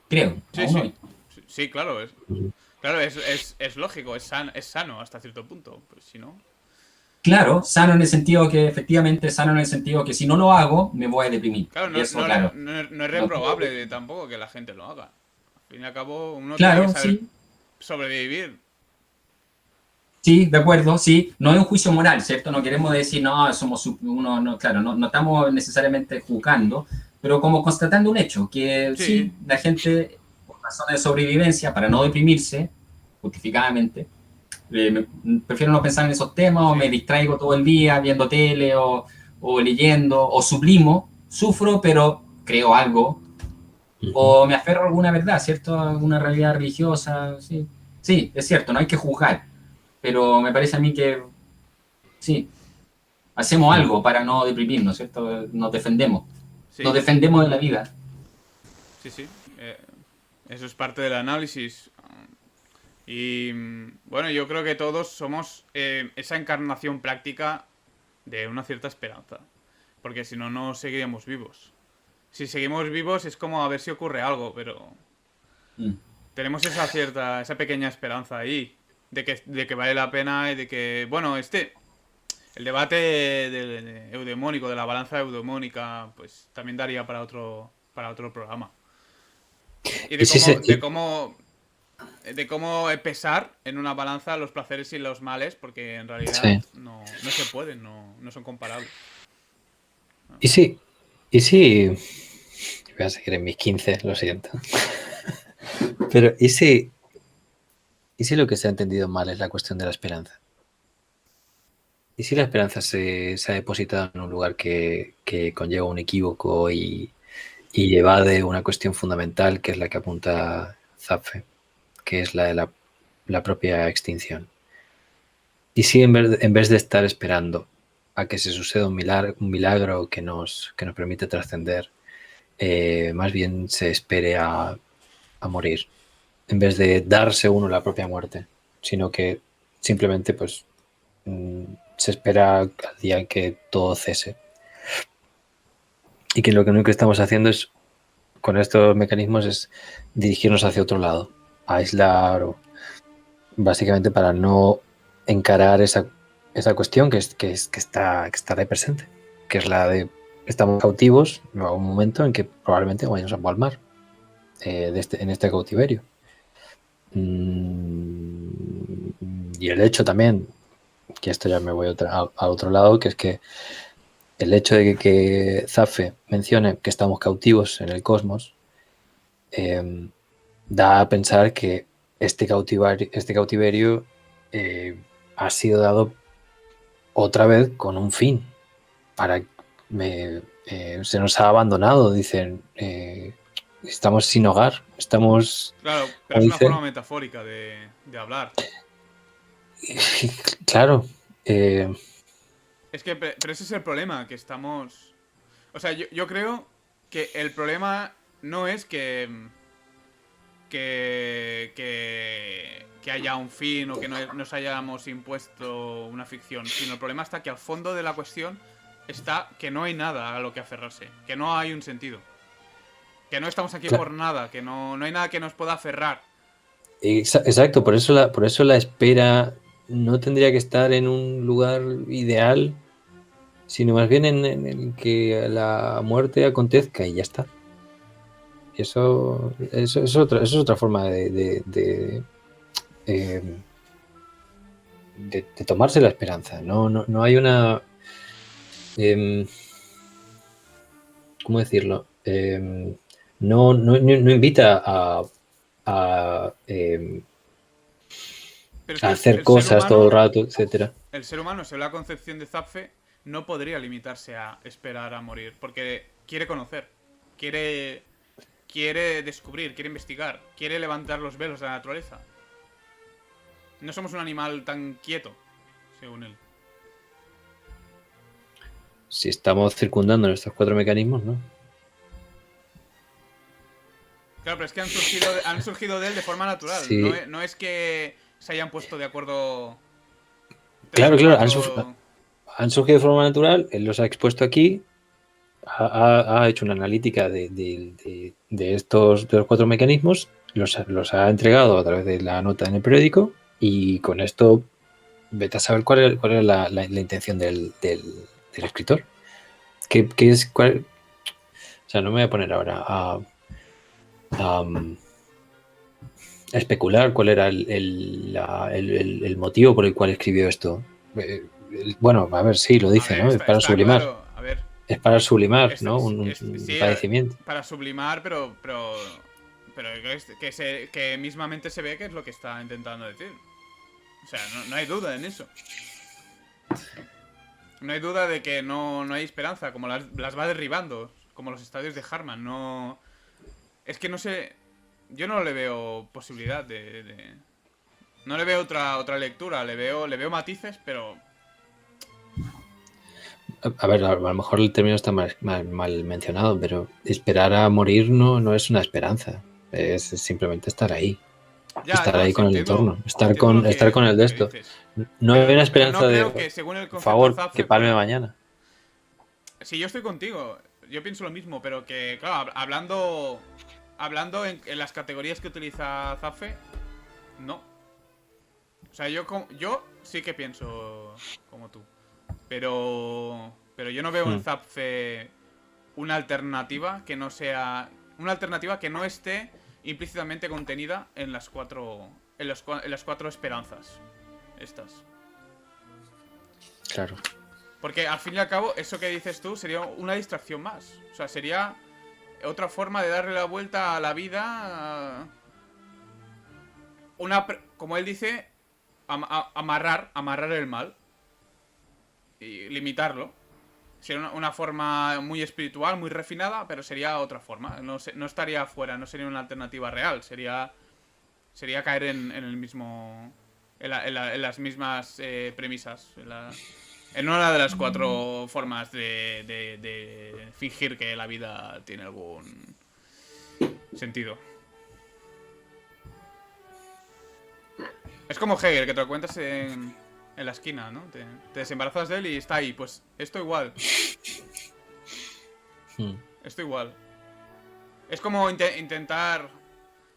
creo, sí, aún sí. hoy. Sí, claro, es lógico, es sano hasta cierto punto. Pues si no. Claro, sano en el sentido que, efectivamente, sano en el sentido que si no lo hago, me voy a deprimir. Claro, Y eso, claro. no es No, reprobable tampoco que la gente lo haga. Al fin y al cabo, uno tiene que claro, saber sí, sobrevivir. sí, de acuerdo, sí. No es un juicio moral, ¿cierto? No queremos decir, no, somos uno, no, claro, no estamos necesariamente juzgando, pero como constatando un hecho, que Sí, sí, la gente, por razones de sobrevivencia, para no deprimirse, justificadamente, prefiero no pensar en esos temas o me sí, distraigo todo el día viendo tele o leyendo o sublimo, sufro, pero creo algo, o me aferro a alguna verdad, ¿cierto? A alguna realidad religiosa, sí. Sí, es cierto, no hay que juzgar, pero me parece a mí que sí, hacemos algo para no deprimirnos, ¿cierto? Nos sí, defendemos de la vida. sí, sí. Eso es parte del análisis. Y bueno, yo creo que todos somos esa encarnación práctica de una cierta esperanza. Porque si no, no seguiríamos vivos. Si seguimos vivos es como a ver si ocurre algo, pero Mm. tenemos esa pequeña esperanza ahí. De que vale la pena y de que, bueno, el debate eudemónico, de la balanza eudemónica, pues también daría para otro programa. Y Y de si cómo, se, de cómo, de cómo pesar en una balanza los placeres y los males, porque en realidad sí. no se pueden, no son comparables. Y sí, y sí, voy a seguir en mis 15, lo siento. Pero ¿y si lo que se ha entendido mal es la cuestión de la esperanza? ¿Y si la esperanza se ha depositado en un lugar que conlleva un equívoco y evade una cuestión fundamental que es la que apunta Zapfe, que es la de la propia extinción? ¿Y si en vez de estar esperando a que se suceda un milagro que nos permite trascender, más bien se espere a morir, en vez de darse uno la propia muerte, sino que simplemente pues se espera al día en que todo cese? Y que lo único que estamos haciendo es, con estos mecanismos, es dirigirnos hacia otro lado, a aislar, o básicamente para no encarar esa cuestión que está ahí presente, que es la de estamos cautivos, va un momento en que probablemente vayamos a palmar en este cautiverio. Y el hecho también, que esto ya me voy a otro lado, que es que el hecho de que Zapfe mencione que estamos cautivos en el cosmos da a pensar que este cautiverio ha sido dado otra vez con un fin. Se nos ha abandonado, dicen. Estamos sin hogar. Estamos, Claro, pero como es una dice, forma metafórica de hablar. claro. Pero ese es el problema, que estamos. O sea, yo creo que el problema no es que haya un fin o que nos hayamos impuesto una ficción, sino el problema está que al fondo de la cuestión está que no hay nada a lo que aferrarse, que no hay un sentido, que no estamos aquí por nada, que no hay nada que nos pueda aferrar. Exacto, por eso la espera no tendría que estar en un lugar ideal, sino más bien en el que la muerte acontezca y ya está. Y eso es otra forma de tomarse la esperanza. No hay una... ¿cómo decirlo? No invita Pero es a que hacer cosas todo el rato, etcétera. el ser humano, según la concepción de Zapfe, no podría limitarse a esperar a morir, porque quiere conocer. quiere descubrir, quiere investigar, quiere levantar los velos de la naturaleza. No somos un animal tan quieto, según él. Si estamos circundando nuestros 4 mecanismos, ¿no? Claro, pero es que han surgido de él de forma natural. Sí. No es que se hayan puesto de acuerdo. Claro, cuatro... han surgido de forma natural, él los ha expuesto aquí, ha hecho una analítica de los 4 mecanismos, los ha entregado a través de la nota en el periódico y con esto vete a saber cuál era la intención del escritor. ¿Qué es? O sea, no me voy a poner ahora a especular cuál era el motivo por el cual escribió esto. Bueno, a ver, sí, lo dice, ¿no? Es para sublimar. Claro, a ver. Es para sublimar, ¿no? Un padecimiento. Para sublimar, pero que mismamente se ve que es lo que está intentando decir. O sea, no hay duda en eso. No hay duda de que no hay esperanza, como las va derribando, como los estadios de Harman. No. Es que no sé. Yo no le veo posibilidad no le veo otra lectura. Le veo matices, pero. A ver, a lo mejor el término está mal mencionado, pero esperar a morir no es una esperanza. Es simplemente estar ahí. Estar ahí con el entorno. Estar con el de esto. No hay una esperanza de, por favor, Zapffe, que palme mañana. Sí, yo estoy contigo. Yo pienso lo mismo, pero que, claro, hablando en las categorías que utiliza Zapffe, no. O sea, yo sí que pienso como tú. Pero yo no veo en Zapffe una alternativa que no sea. Una alternativa que no esté implícitamente contenida en las 4 esperanzas. Estas. Claro. Porque al fin y al cabo, eso que dices tú sería una distracción más. O sea, sería otra forma de darle la vuelta a la vida. Como él dice, amarrar el mal. Y limitarlo. Sería una forma muy espiritual, muy refinada, pero sería otra forma. No estaría afuera, no sería una alternativa real. Sería caer en el mismo. En las mismas premisas. En una de las 4 formas de fingir que la vida tiene algún sentido. Es como Hegel, que te lo cuentas en la esquina, ¿no? Te desembarazas de él y está ahí. Pues esto igual. Esto igual. Es como intentar...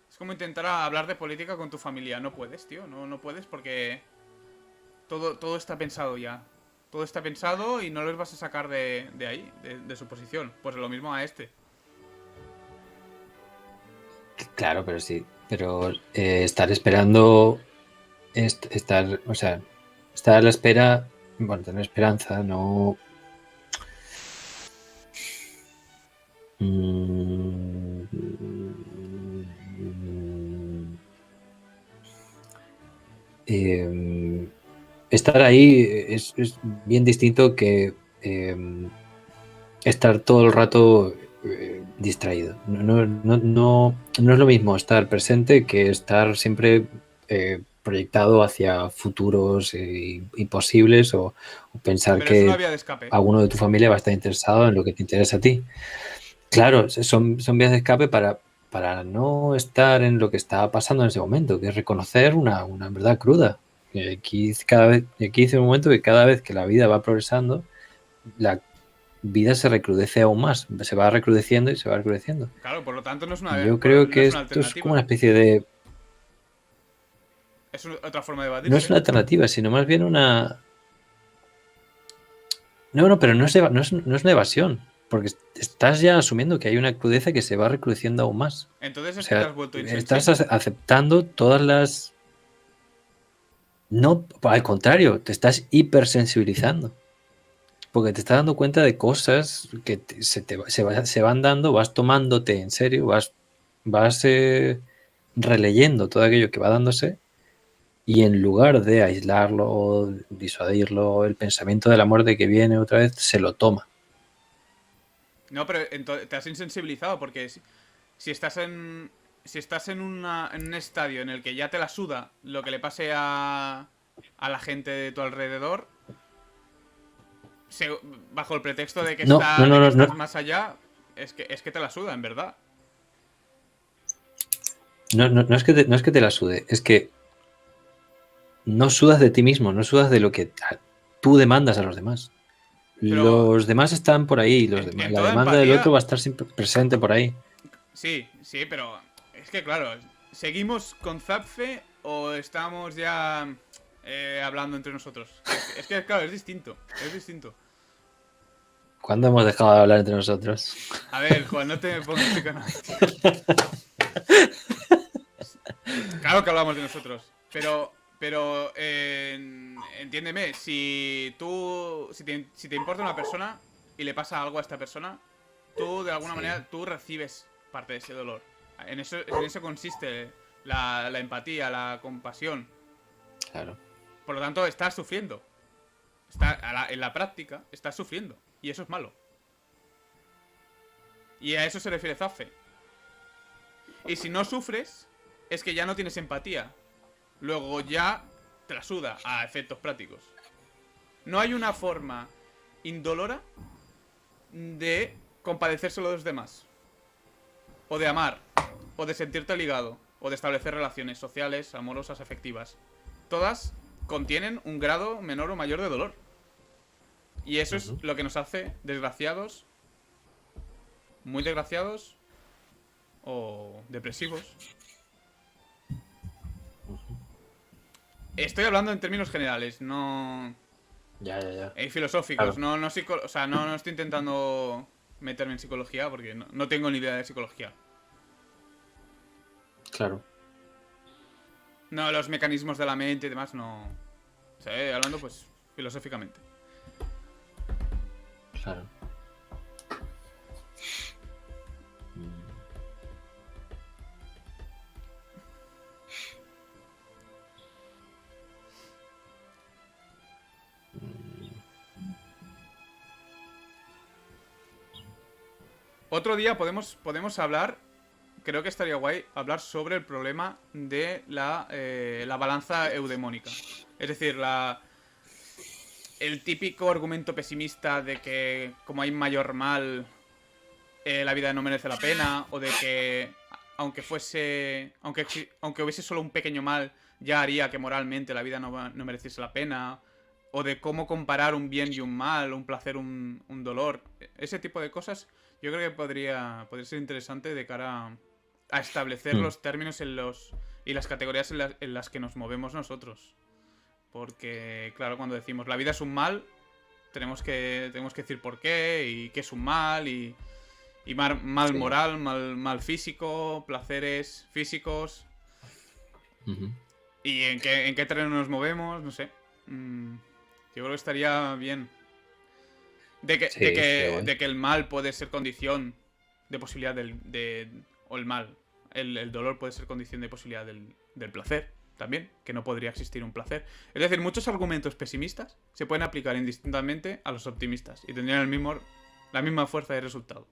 Es como intentar hablar de política con tu familia. No puedes, tío. No puedes porque... Todo está pensado ya. Todo está pensado y no los vas a sacar de ahí, de su posición. Pues lo mismo a este. Claro, pero sí. Pero estar esperando... estar a la espera... Bueno, tener esperanza, no... estar ahí es bien distinto que estar todo el rato distraído. No es lo mismo estar presente que estar siempre proyectado hacia futuros imposibles o pensar Pero que es una vía de escape. alguno de tu familia va a estar interesado en lo que te interesa a ti. Claro, son vías de escape para no estar en lo que está pasando en ese momento, que es reconocer una verdad cruda. Aquí dice un momento que cada vez que la vida va progresando, la vida se recrudece aún más, se va recrudeciendo y se va recrudeciendo. Claro, por lo tanto no es una. Yo creo que esto es como una especie de... Es otra forma de evadirse. No es una alternativa, sino más bien una... No, pero no es una evasión. Porque estás ya asumiendo que hay una crudeza que se va recrudeciendo aún más. Entonces es que te has vuelto insensible. Estás aceptando todas las... No, al contrario, te estás hipersensibilizando. Porque te estás dando cuenta de cosas que se van dando, vas tomándote en serio, vas releyendo todo aquello que va dándose y en lugar de aislarlo, disuadirlo, el pensamiento de la muerte que viene otra vez, se lo toma. No, pero te has insensibilizado porque si estás en... Si estás en un estadio en el que ya te la suda lo que le pase a la gente de tu alrededor, bajo el pretexto de que, No, no, de no, que no, estás no, más allá, es que te la suda, en verdad. no, no, no es que te la sude, es que no sudas de ti mismo, no sudas de lo que tú demandas a los demás. Pero Los demás están por ahí, en la toda demanda del otro empatía, va a estar siempre presente por ahí. sí, sí, pero es que claro, ¿seguimos con Zapfe o estamos ya hablando entre nosotros? Es que, claro, es distinto, es distinto. ¿Cuándo hemos dejado de hablar entre nosotros? A ver, Juan, no te pongas psicoanalítico. Claro que hablamos de nosotros, pero entiéndeme, si te importa una persona y le pasa algo a esta persona, tú de alguna Sí. manera tú recibes parte de ese dolor. En eso consiste la empatía, la compasión. Claro. Por lo tanto, estás sufriendo. En la práctica, estás sufriendo. Y eso es malo. Y a eso se refiere Zaffe. Y si no sufres, es que ya no tienes empatía. Luego ya te la suda a efectos prácticos. No hay una forma indolora de compadecerse a los demás. O de amar. O de sentirte ligado. O de establecer relaciones sociales, amorosas, afectivas. Todas contienen un grado menor o mayor de dolor. Y eso es lo que nos hace desgraciados, muy desgraciados o depresivos. Estoy hablando en términos generales, no Ya. filosóficos. Claro. O sea, no estoy intentando meterme en psicología porque no tengo ni idea de psicología. Claro. No, los mecanismos de la mente y demás no. O sea, hablando pues filosóficamente. Claro. Otro día podemos hablar. Creo que estaría guay hablar sobre el problema de la balanza eudemónica. Es decir, el típico argumento pesimista de que como hay mayor mal, la vida no merece la pena, o de que aunque hubiese solo un pequeño mal, ya haría que moralmente la vida no mereciese la pena, o de cómo comparar un bien y un mal, un placer, un dolor. Ese tipo de cosas yo creo que podría ser interesante de cara a establecer los términos y las categorías en las que nos movemos nosotros. Porque, claro, cuando decimos la vida es un mal, tenemos que decir por qué y qué es un mal y mal Sí. moral, mal físico, placeres físicos. ¿Y en qué terreno nos movemos? No sé. Yo creo que estaría bien. De que el mal puede ser condición de posibilidad o el mal. El dolor puede ser condición de posibilidad del placer también, que no podría existir un placer. Es decir, muchos argumentos pesimistas se pueden aplicar indistintamente a los optimistas y tendrían la misma fuerza de resultado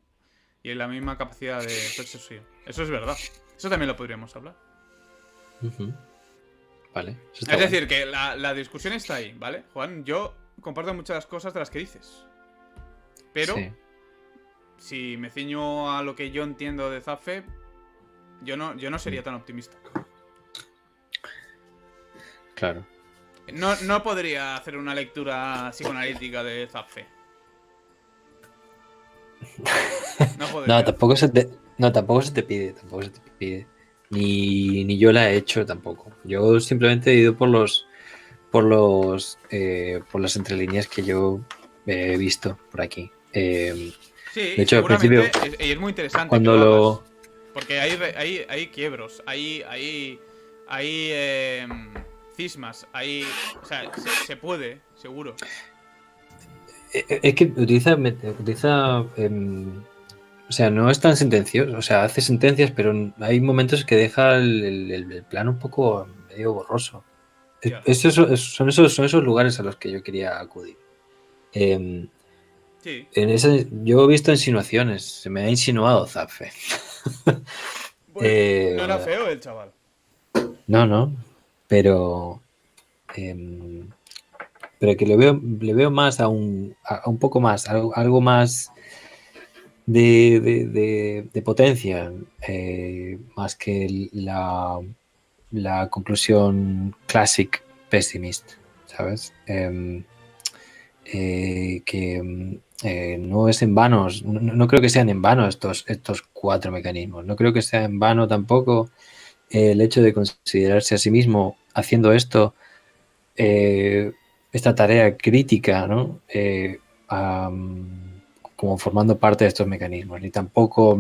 y la misma capacidad de persuasión. Eso es verdad. Eso también lo podríamos hablar. Vale. Eso está Es guay. decir, que la discusión está ahí, ¿vale? Juan, yo comparto muchas de las cosas de las que dices. Pero, Sí. si me ciño a lo que yo entiendo de Zapfe, yo no sería tan optimista. Claro. No podría hacer una lectura psicoanalítica de Zapfe. No podría. No, tampoco se te pide, tampoco se te pide. Ni yo la he hecho tampoco. Yo simplemente he ido por las entrelíneas que yo he visto por aquí. De Sí, hecho, al seguramente. principio, Y es muy interesante cuando que lo lo... hagas. Porque hay quiebros, hay cismas, o sea, se puede, seguro. Es que utiliza o sea, no es tan sentencioso. O sea, hace sentencias, pero hay momentos que deja el plano un poco medio borroso. Ya. Son esos lugares a los que yo quería acudir. Sí. Yo he visto insinuaciones, se me ha insinuado Zapfe. Pues no era feo el chaval. No, pero em, pero que le veo más a un poco más, algo más de potencia, más que la conclusión classic pessimist, ¿sabes? No es en vano, no creo que sean en vano estos 4 mecanismos, no creo que sea en vano tampoco el hecho de considerarse a sí mismo haciendo esto, esta tarea crítica, ¿no? Como formando parte de estos mecanismos, ni tampoco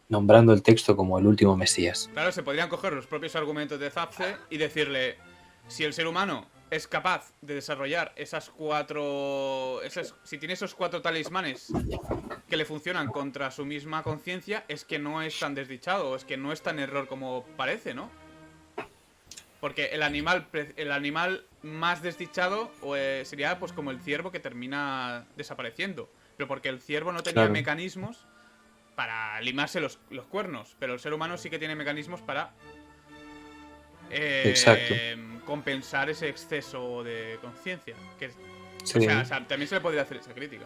nombrando el texto como el último Mesías. Claro, se podrían coger los propios argumentos de Zapce y decirle, si el ser humano es capaz de desarrollar si tiene esos 4 talismanes que le funcionan contra su misma conciencia, es que no es tan desdichado, es que no es tan error como parece, ¿no? Porque el animal más desdichado sería pues como el ciervo que termina desapareciendo. Pero porque el ciervo no tenía Claro. mecanismos para limarse los cuernos. Pero el ser humano sí que tiene mecanismos para Exacto. compensar ese exceso de conciencia. Sí. O sea, también se le podría hacer esa crítica.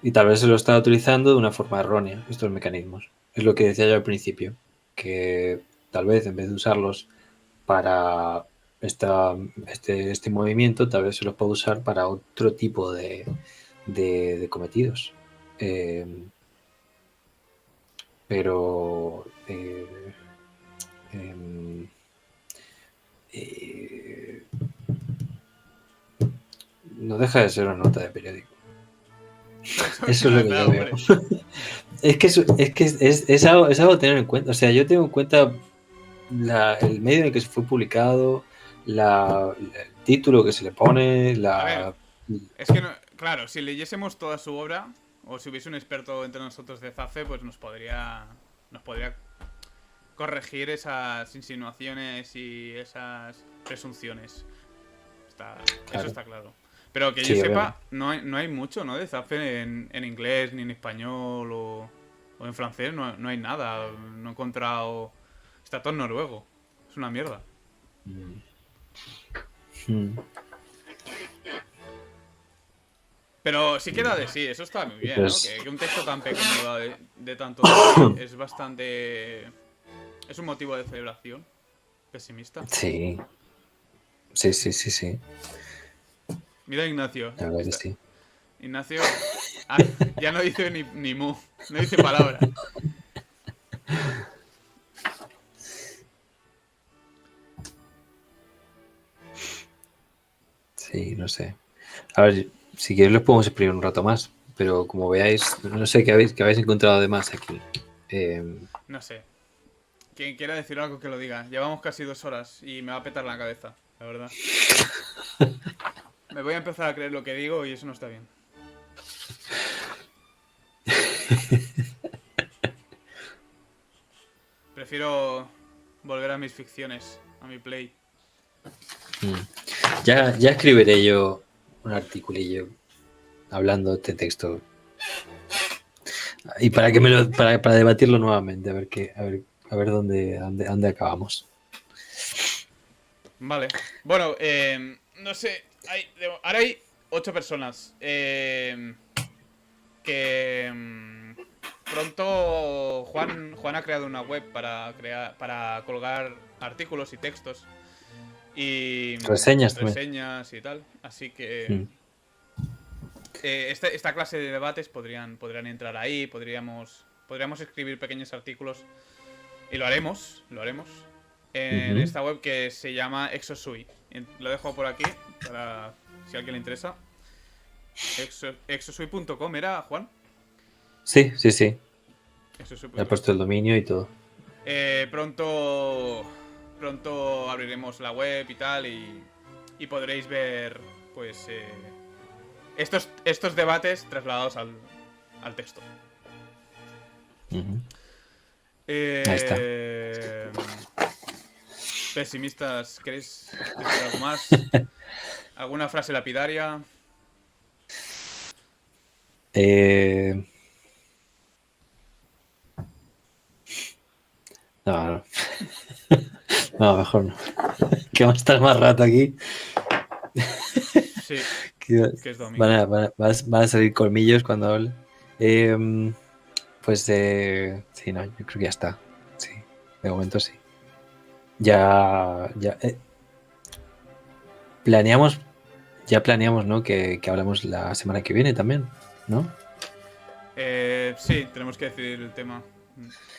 Y tal vez se lo está utilizando de una forma errónea, estos mecanismos. Es lo que decía yo al principio, que tal vez en vez de usarlos para este movimiento, tal vez se los puede usar para otro tipo de cometidos. Pero no deja de ser una nota de periódico. Eso es lo que yo veo. Es que es algo a tener en cuenta. O sea, yo tengo en cuenta el medio en el que se fue publicado, el título que se le pone, A ver, es que, claro, si leyésemos toda su obra, o si hubiese un experto entre nosotros de Zafe, pues nos podría corregir esas insinuaciones y esas presunciones. Claro. Eso está claro. Pero que yo sepa, no hay mucho, ¿no? De Zafe en inglés, ni en español o en francés, no hay nada. No he encontrado... Está todo en noruego. Es una mierda. Pero sí queda de sí, eso está muy bien, pues... ¿no? Que un texto tan pequeño de tanto de sí es bastante... Es un motivo de celebración. Pesimista. Sí. Mira Ignacio. La verdad que sí. Ignacio ya no dice ni mu, no dice palabra. Sí, no sé. A ver, si queréis los podemos exprimir un rato más, pero como veáis, no sé qué habéis encontrado de más aquí. No sé. Quien quiera decir algo que lo diga. Llevamos casi 2 horas y me va a petar la cabeza, la verdad. Me voy a empezar a creer lo que digo y eso no está bien. Prefiero volver a mis ficciones, a mi play. Ya escribiré yo un articulillo hablando de este texto y para que para debatirlo nuevamente, a ver dónde acabamos. Vale. Bueno, no sé. Ahora hay 8 personas. Pronto Juan ha creado una web para colgar artículos y textos. Y reseñas y tal. Así que esta clase de debates podrían entrar ahí. Podríamos escribir pequeños artículos. Y lo haremos en esta web que se llama Exosui. Lo dejo por aquí para si a alguien le interesa. Exosui.com ¿era, Juan? Sí. Le he puesto el dominio y todo. Pronto abriremos la web y tal y podréis ver pues estos debates trasladados al texto. Ahí está. Pesimistas, ¿queréis decir algo más? ¿Alguna frase lapidaria? No, no. No, mejor no. Que vamos a estar más rato aquí. Sí, Que que es domingo. van a salir colmillos cuando hable. Pues sí, no, yo creo que ya está. Sí, de momento sí. Ya planeamos, ¿no? Que hablamos la semana que viene también, ¿no? Sí, tenemos que decidir el tema.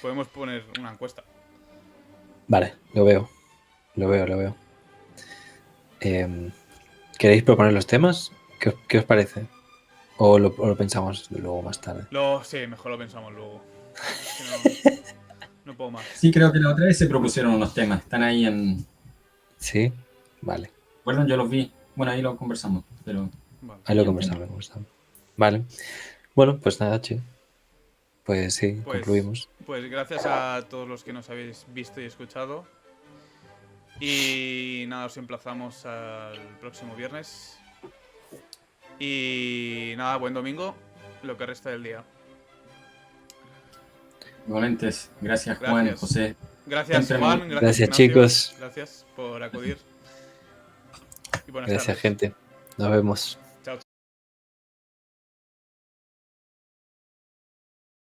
Podemos poner una encuesta. Vale, lo veo. ¿Queréis proponer los temas? ¿Qué os parece? ¿O lo pensamos luego más tarde? Sí, mejor lo pensamos luego. Si no puedo más. Sí, creo que la otra vez se propusieron unos temas. Están ahí en... Sí, vale. ¿Recuerdan? Yo los vi. Bueno, ahí lo conversamos, pero... Vale. Ahí lo conversamos. Vale. Bueno, pues nada, che. Pues sí, concluimos. Pues gracias a todos los que nos habéis visto y escuchado. Y nada, os emplazamos al próximo viernes. Y nada, buen domingo, lo que resta del día. Igualmente, gracias Juan, Gracias. José. Gracias Siempre Juan, me- gracias Gracias, Ignacio. chicos. Gracias por acudir. Y buenas Gracias, tardes. gente. Nos vemos.